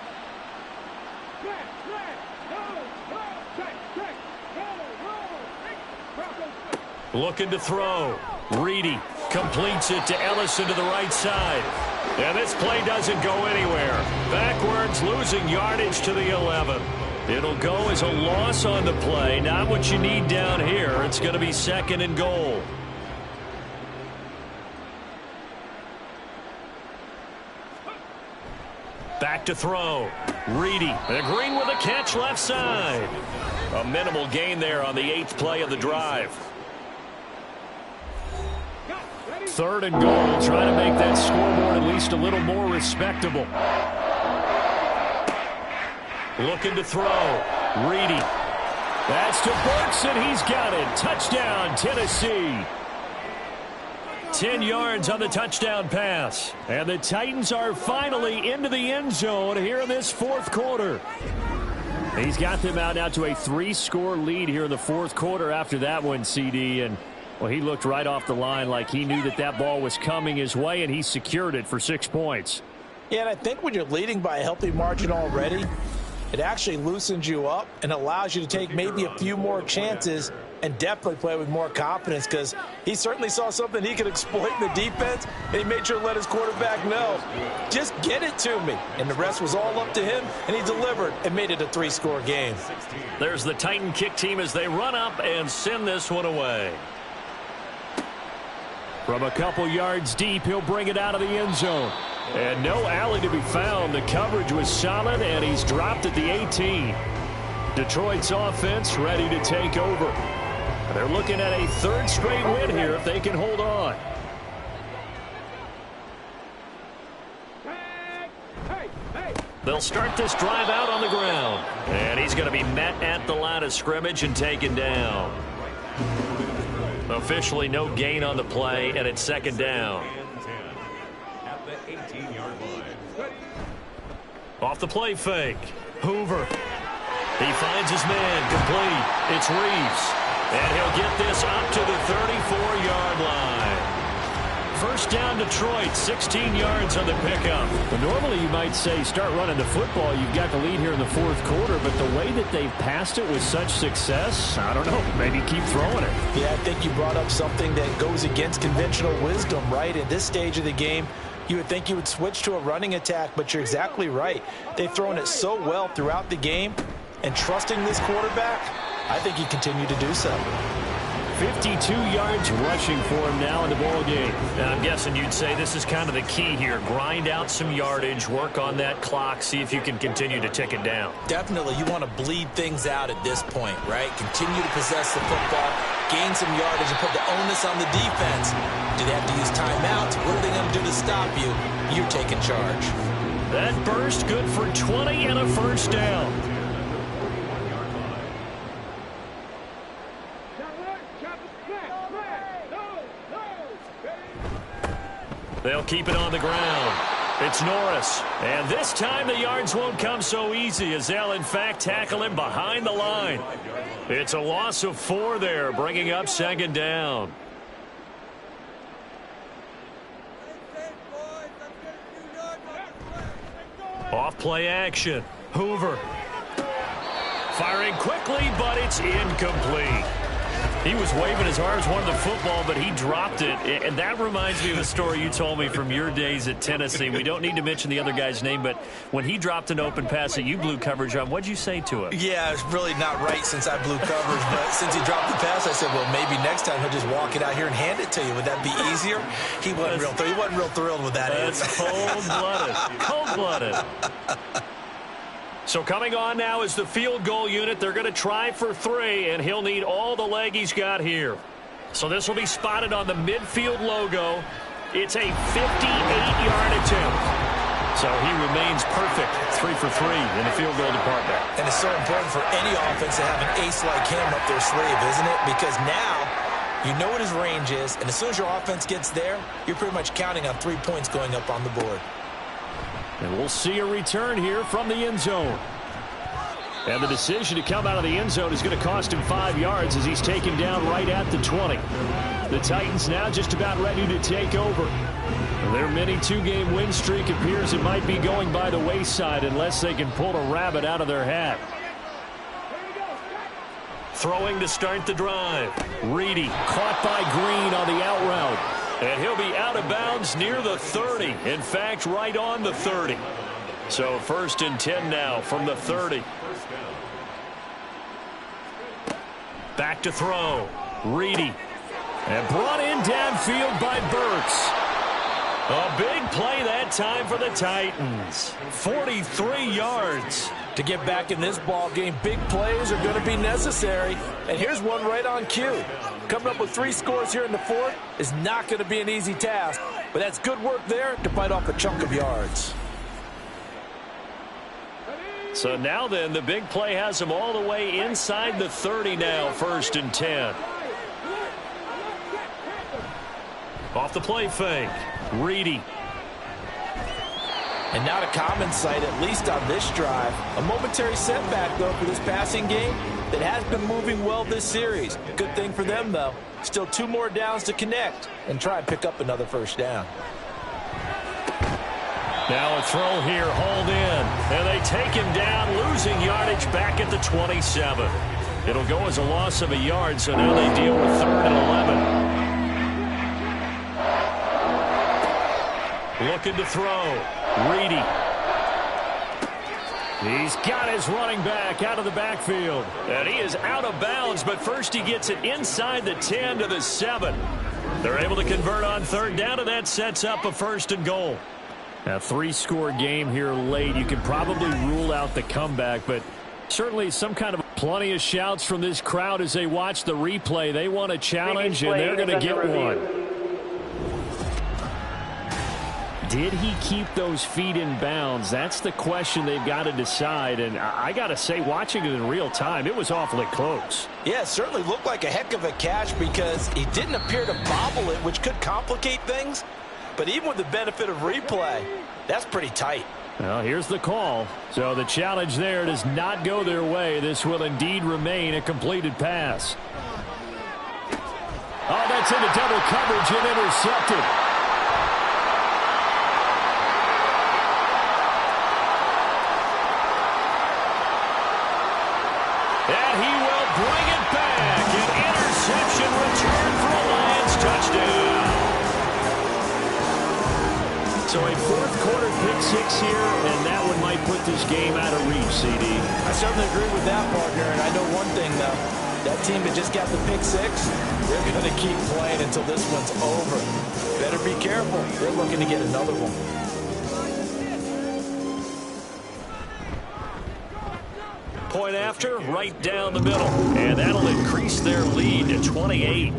Looking to throw. Reedy completes it to Ellison to the right side. And this play doesn't go anywhere. Backwards, losing yardage to the 11. It'll go as a loss on the play. Not what you need down here. It's going to be 2nd and goal. Back to throw. Reedy. And Green with a catch left side. A minimal gain there on the 8th play of the drive. 3rd and goal, trying to make that scoreboard at least a little more respectable. Looking to throw. Reedy. That's to Burks, and he's got it. Touchdown, Tennessee. 10 yards on the touchdown pass. And the Titans are finally into the end zone here in this 4th quarter. He's got them out now to a 3-score lead here in the 4th quarter after that one, CD. And well, he looked right off the line like he knew that that ball was coming his way, and he secured it for 6 points. Yeah, and I think when you're leading by a healthy margin already, it actually loosens you up and allows you to take maybe a few more chances and definitely play with more confidence, because he certainly saw something he could exploit in the defense, and he made sure to let his quarterback know, just get it to me. And the rest was all up to him, and he delivered and made it a 3-score game. There's the Titan kick team as they run up and send this one away. From a couple yards deep, he'll bring it out of the end zone. And no alley to be found. The coverage was solid, and he's dropped at the 18. Detroit's offense ready to take over. They're looking at a 3rd straight win here if they can hold on. They'll start this drive out on the ground. And he's going to be met at the line of scrimmage and taken down. Officially no gain on the play, and it's 2nd down. At the 18-yard line. Off the play fake. Hoover. He finds his man complete. It's Reeves. And he'll get this up to the 34-yard line. 1st down Detroit, 16 yards on the pickup. But normally you might say start running the football. You've got the lead here in the 4th quarter, but the way that they've passed it with such success, I don't know, maybe keep throwing it. Yeah, I think you brought up something that goes against conventional wisdom, right? At this stage of the game, you would think you would switch to a running attack, but you're exactly right. They've thrown it so well throughout the game, and trusting this quarterback, I think you continue to do so. 52 yards rushing for him now in the ball game. And I'm guessing you'd say this is kind of the key here. Grind out some yardage, work on that clock, see if you can continue to tick it down. Definitely, you want to bleed things out at this point, right? Continue to possess the football, gain some yardage, and put the onus on the defense. Do they have to use timeouts? What are they going to do to stop you? You're taking charge. That burst good for 20 and a 1st down. They'll keep it on the ground. It's Norris. And this time the yards won't come so easy as they'll, in fact, tackle him behind the line. It's a loss of 4 there, bringing up 2nd down. Off play action. Hoover. Firing quickly, but it's incomplete. He was waving his arms, wanted the football, but he dropped it. And that reminds me of a story you told me from your days at Tennessee. We don't need to mention the other guy's name, but when he dropped an open pass that you blew coverage on, what'd you say to him? Yeah, it's really not right since I blew coverage, but since he dropped the pass, I said, well, maybe next time he'll just walk it out here and hand it to you. Would that be easier? He wasn't real thrilled with that. That's cold-blooded. Cold-blooded. So coming on now is the field goal unit. They're going to try for 3, and he'll need all the leg he's got here. So this will be spotted on the midfield logo. It's a 58-yard attempt. So he remains perfect, 3 for 3 in the field goal department. And it's so important for any offense to have an ace like him up their sleeve, isn't it? Because now you know what his range is, and as soon as your offense gets there, you're pretty much counting on 3 points going up on the board. And we'll see a return here from the end zone. And the decision to come out of the end zone is going to cost him 5 yards as he's taken down right at the 20. The Titans now just about ready to take over. Their mini 2-game win streak appears it might be going by the wayside unless they can pull a rabbit out of their hat. Throwing to start the drive. Reedy caught by Green on the out route. And he'll be out of bounds near the 30. In fact, right on the 30. So 1st and 10 now from the 30. Back to throw. Reedy. And brought in downfield by Burks. A big play that time for the Titans. 43 yards. To get back in this ball game, big plays are going to be necessary. And here's one right on cue. Coming up with 3 scores here in the 4th is not going to be an easy task. But that's good work there to bite off a chunk of yards. So now then, the big play has them all the way inside the 30 now, 1st and 10. Off the play fake. Reedy. And not a common sight, at least on this drive. A momentary setback, though, for this passing game that has been moving well this series. Good thing for them, though. Still 2 more downs to connect and try and pick up another 1st down. Now a throw here, hauled in. And they take him down, losing yardage back at the 27. It'll go as a loss of a yard, so now they deal with 3rd and 11. Looking to throw. Reedy. He's got his running back out of the backfield. And he is out of bounds, but first he gets it inside the 10 to the 7. They're able to convert on 3rd down, and that sets up a 1st and goal. A 3-score game here late. You can probably rule out the comeback, but certainly some kind of plenty of shouts from this crowd as they watch the replay. They want a challenge, and they're going to get one. Did he keep those feet in bounds? That's the question they've got to decide. And I got to say, watching it in real time, it was awfully close. Yeah, it certainly looked like a heck of a catch because he didn't appear to bobble it, which could complicate things. But even with the benefit of replay, that's pretty tight. Well, here's the call. So the challenge there does not go their way. This will indeed remain a completed pass. Oh, that's into double coverage and intercepted. And he will bring it back. An interception return for a Lions touchdown. So a 4th quarter pick 6 here, and that one might put this game out of reach, CD. I certainly agree with that, partner. And I know one thing, though. That team that just got the pick 6, they're going to keep playing until this one's over. Better be careful. They're looking to get another one. Point after, right down the middle. And that'll increase their lead to 28.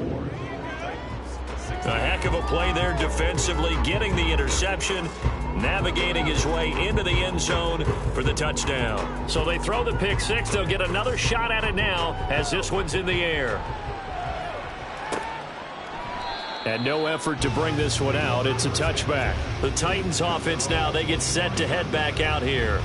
A heck of a play there defensively, getting the interception, navigating his way into the end zone for the touchdown. So they throw the pick 6. They'll get another shot at it now as this one's in the air. And no effort to bring this one out. It's a touchback. The Titans offense now, they get set to head back out here.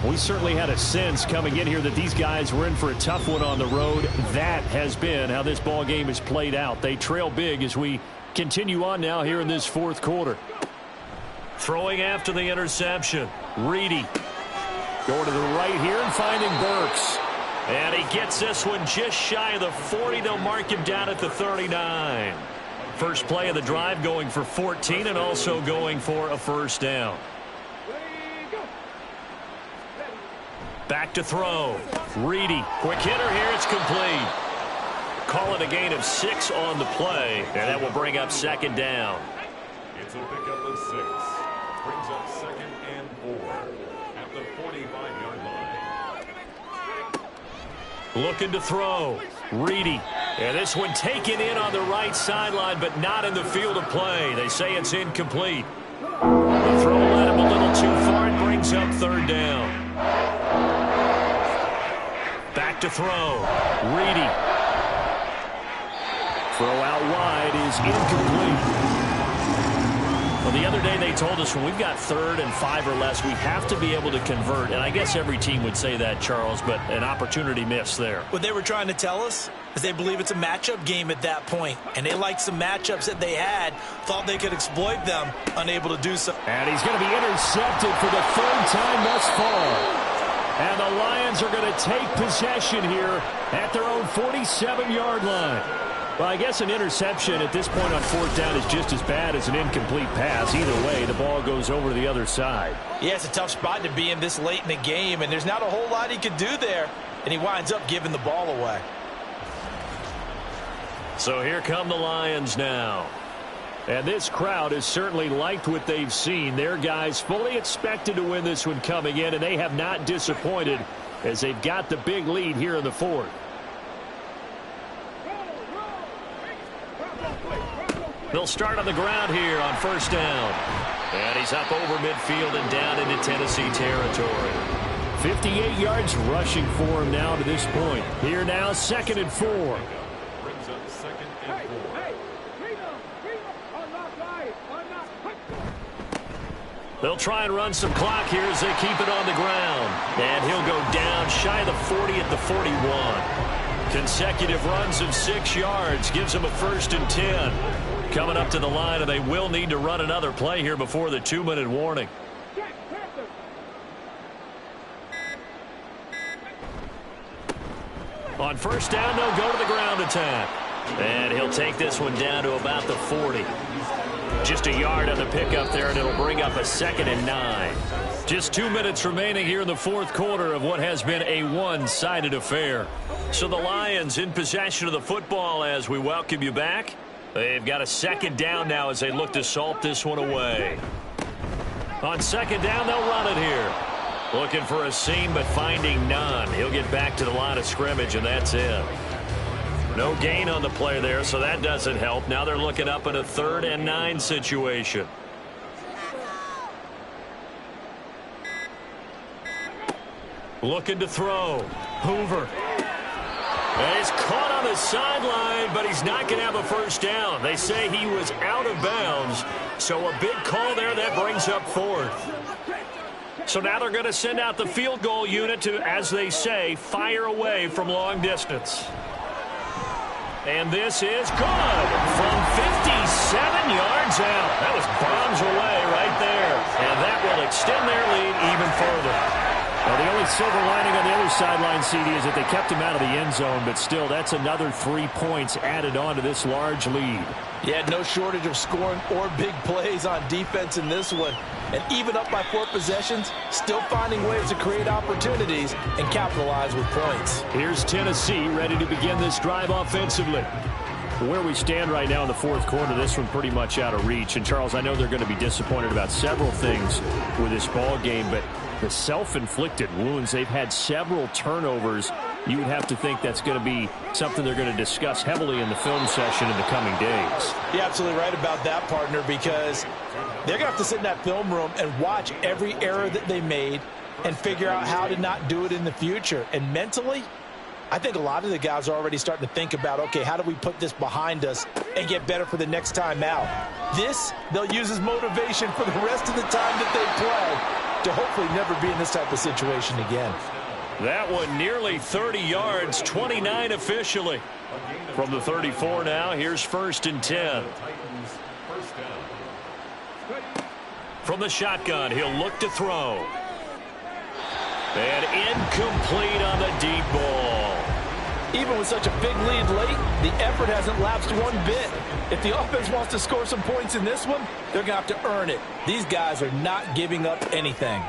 We certainly had a sense coming in here that these guys were in for a tough one on the road. That has been how this ball game has played out. They trail big as we continue on now here in this 4th quarter. Throwing after the interception. Reedy. Going to the right here and finding Burks. And he gets this one just shy of the 40. They'll mark him down at the 39. First play of the drive going for 14 and also going for a 1st down. Back to throw. Reedy. Quick hitter here. It's complete. Call it a gain of 6 on the play, and that will bring up 2nd down. It's a pickup of 6. Brings up 2nd and 4 at the 45-yard line. Looking to throw. Reedy. And this one taken in on the right sideline, but not in the field of play. They say it's incomplete. The throw led him a little too far and brings up third down. Back to throw. Reedy. Throw out wide is incomplete. Well, the other day they told us when we've got 3rd and 5 or less, we have to be able to convert. And I guess every team would say that, Charles, but an opportunity missed there. What they were trying to tell us is they believe it's a matchup game at that point. And they liked some matchups that they had, thought they could exploit them, unable to do so. And he's going to be intercepted for the 3rd time thus far. And the Lions are going to take possession here at their own 47-yard line. Well, I guess an interception at this point on 4th down is just as bad as an incomplete pass. Either way, the ball goes over to the other side. Yeah, it's a tough spot to be in this late in the game, and there's not a whole lot he could do there, and he winds up giving the ball away. So here come the Lions now. And this crowd has certainly liked what they've seen. Their guys fully expected to win this one coming in, and they have not disappointed as they've got the big lead here in the 4th. They'll start on the ground here on 1st down. And he's up over midfield and down into Tennessee territory. 58 yards rushing for him now to this point. Here now, 2nd and 4. Brings up 2nd and 4. They'll try and run some clock here as they keep it on the ground. And he'll go down shy of the 40 at the 41. Consecutive runs of 6 yards gives him a 1st and 10. Coming up to the line, and they will need to run another play here before the 2-minute warning. On 1st down, they'll go to the ground attack. And he'll take this one down to about the 40. Just a yard on the pickup there, and it'll bring up a 2nd and 9. Just 2 minutes remaining here in the 4th quarter of what has been a one-sided affair. So the Lions in possession of the football as we welcome you back. They've got a 2nd down now as they look to salt this one away. On 2nd down, they'll run it here. Looking for a seam, but finding none. He'll get back to the line of scrimmage, and that's it. No gain on the play there, so that doesn't help. Now they're looking up in a 3rd and 9 situation. Looking to throw. Hoover. And he's caught on the sideline, but he's not going to have a 1st down. They say he was out of bounds, so a big call there that brings up 4th. So now they're going to send out the field goal unit to, as they say, fire away from long distance. And this is good from 57 yards out. That was bombs away right there, and that will extend their lead even further. Well, the only silver lining on the other sideline, CD, is that they kept him out of the end zone, but still, that's another 3 points added on to this large lead. Yeah, no shortage of scoring or big plays on defense in this one. And even up by 4 possessions, still finding ways to create opportunities and capitalize with points. Here's Tennessee ready to begin this drive offensively. Where we stand right now in the 4th quarter, this one pretty much out of reach. And, Charles, I know they're going to be disappointed about several things with this ball game, but the self-inflicted wounds, they've had several turnovers. You would have to think that's going to be something they're going to discuss heavily in the film session in the coming days. You're absolutely right about that, partner, because they're going to have to sit in that film room and watch every error that they made and figure out how to not do it in the future. And mentally, I think a lot of the guys are already starting to think about, okay, how do we put this behind us and get better for the next time out? This, they'll use as motivation for the rest of the time that they play to hopefully never be in this type of situation again. That one nearly 30 yards, 29 officially. From the 34 now, here's 1st and 10. From the shotgun, he'll look to throw. And incomplete on the deep ball. Even with such a big lead late, the effort hasn't lapsed one bit. If the offense wants to score some points in this one, they're going to have to earn it. These guys are not giving up anything.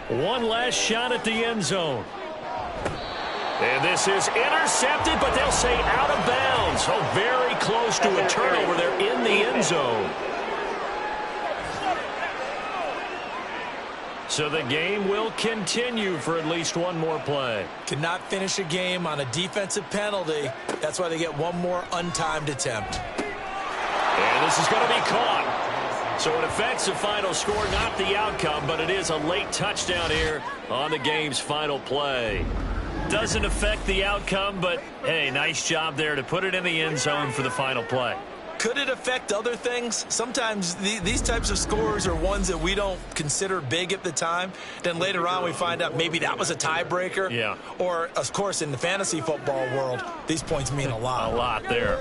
One last shot at the end zone. And this is intercepted, but they'll say out of bounds. So very close to a turnover there in the end zone. So the game will continue for at least one more play. Cannot finish a game on a defensive penalty. That's why they get one more untimed attempt. And this is going to be caught. So it affects the final score, not the outcome, but it is a late touchdown here on the game's final play. Doesn't affect the outcome, but, hey, nice job there to put it in the end zone for the final play. Could it affect other things? Sometimes these types of scores are ones that we don't consider big at the time. Then later on we find out maybe that was a tiebreaker. Yeah. Or, of course, in the fantasy football world, these points mean a lot. A lot there.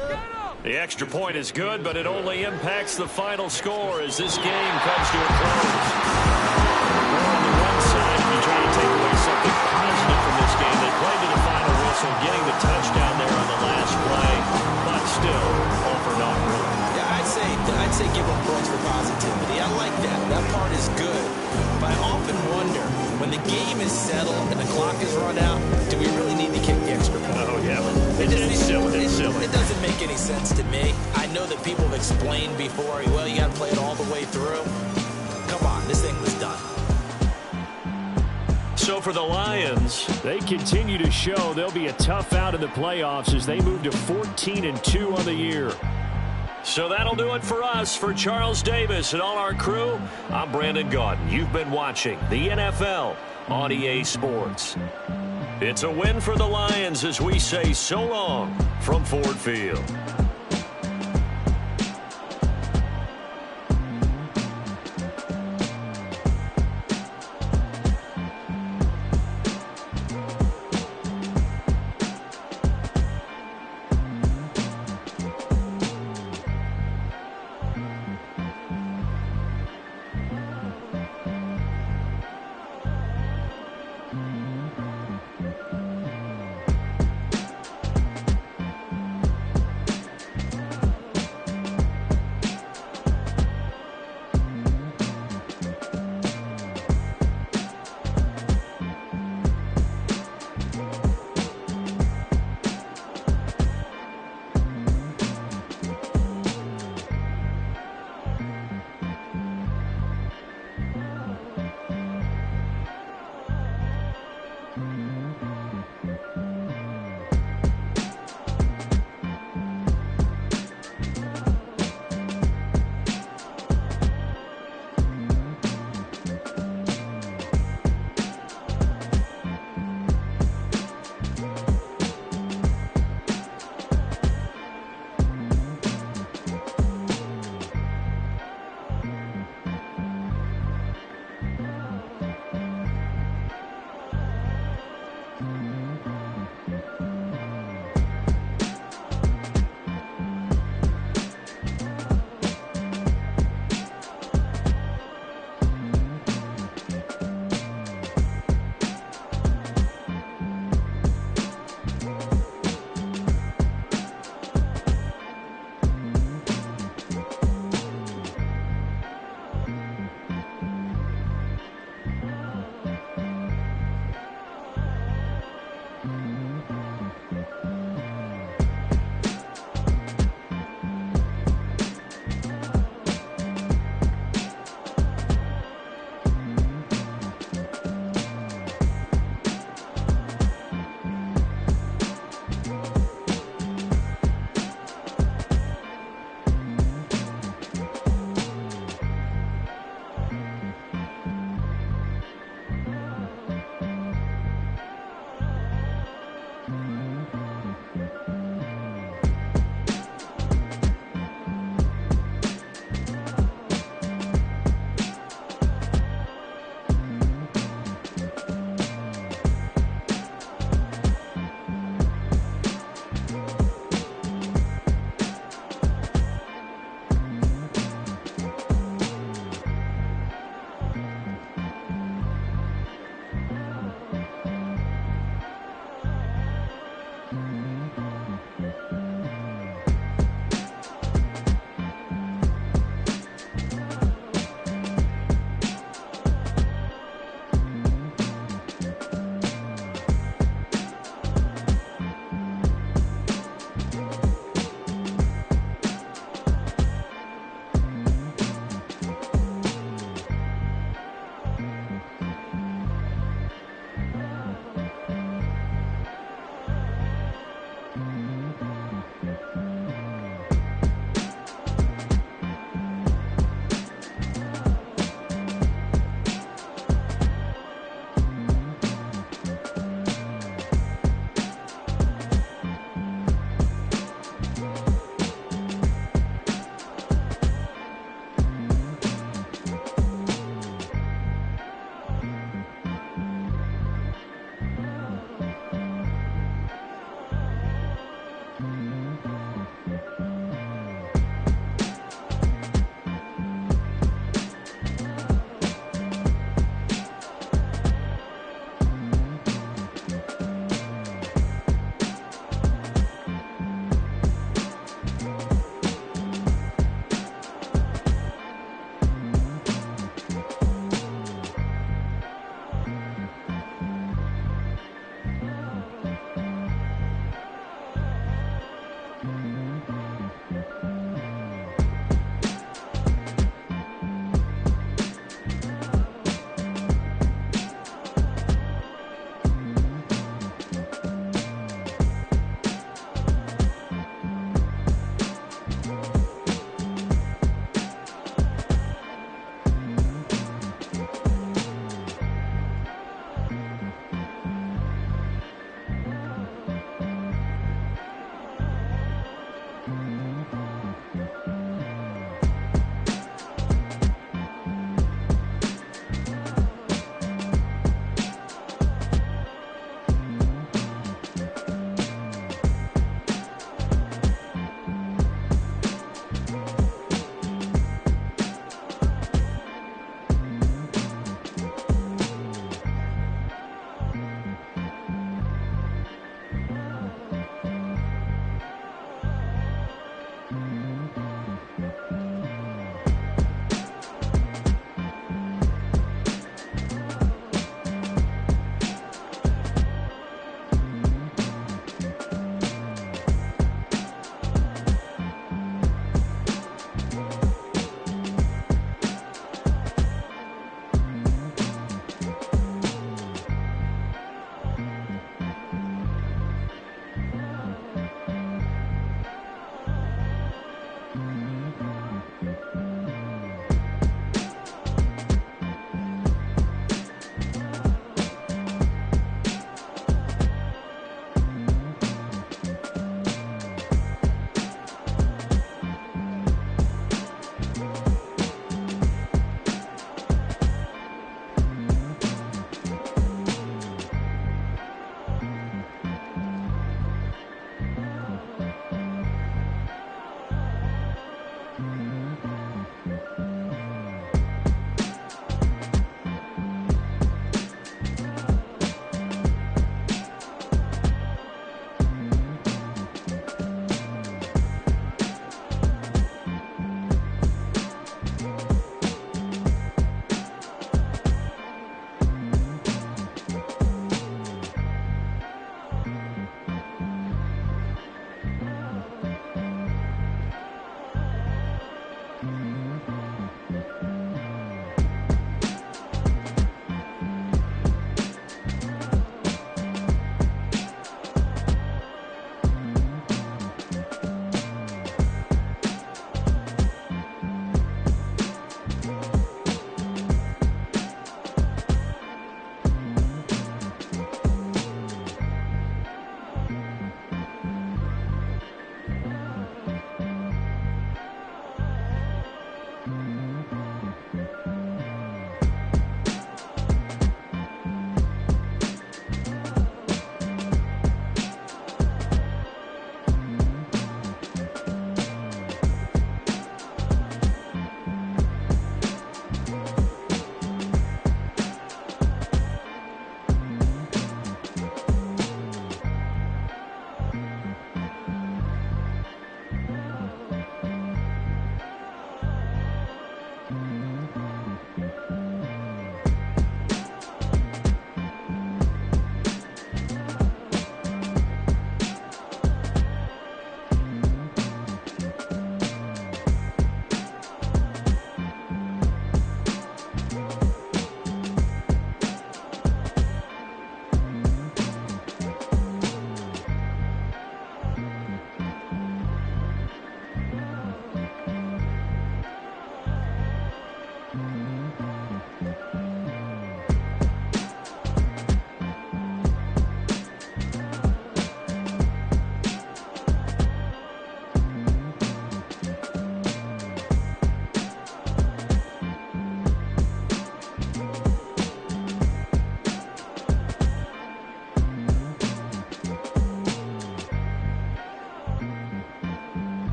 The extra point is good, but it only impacts the final score as this game comes to a close. On the one side, if you try to take away something positive from this game, they played to the final whistle, getting the touchdown there on the last play, but still, all for naught really. Yeah, I'd say give them points for positivity. I like that. That part is good. But I often wonder, when the game is settled and the clock is run out, do we really need to kick the extra point? Oh, yeah. It's silly. It doesn't make any sense to me. I know that people have explained before, well, you got to play it all the way through. Come on, this thing was done. So for the Lions, they continue to show they'll be a tough out in the playoffs as they move to 14-2 on the year. So that'll do it for us. For Charles Davis and all our crew, I'm Brandon Gaudin. You've been watching the NFL on EA Sports. It's a win for the Lions as we say so long from Ford Field.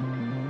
Mm-hmm.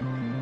Mm-hmm.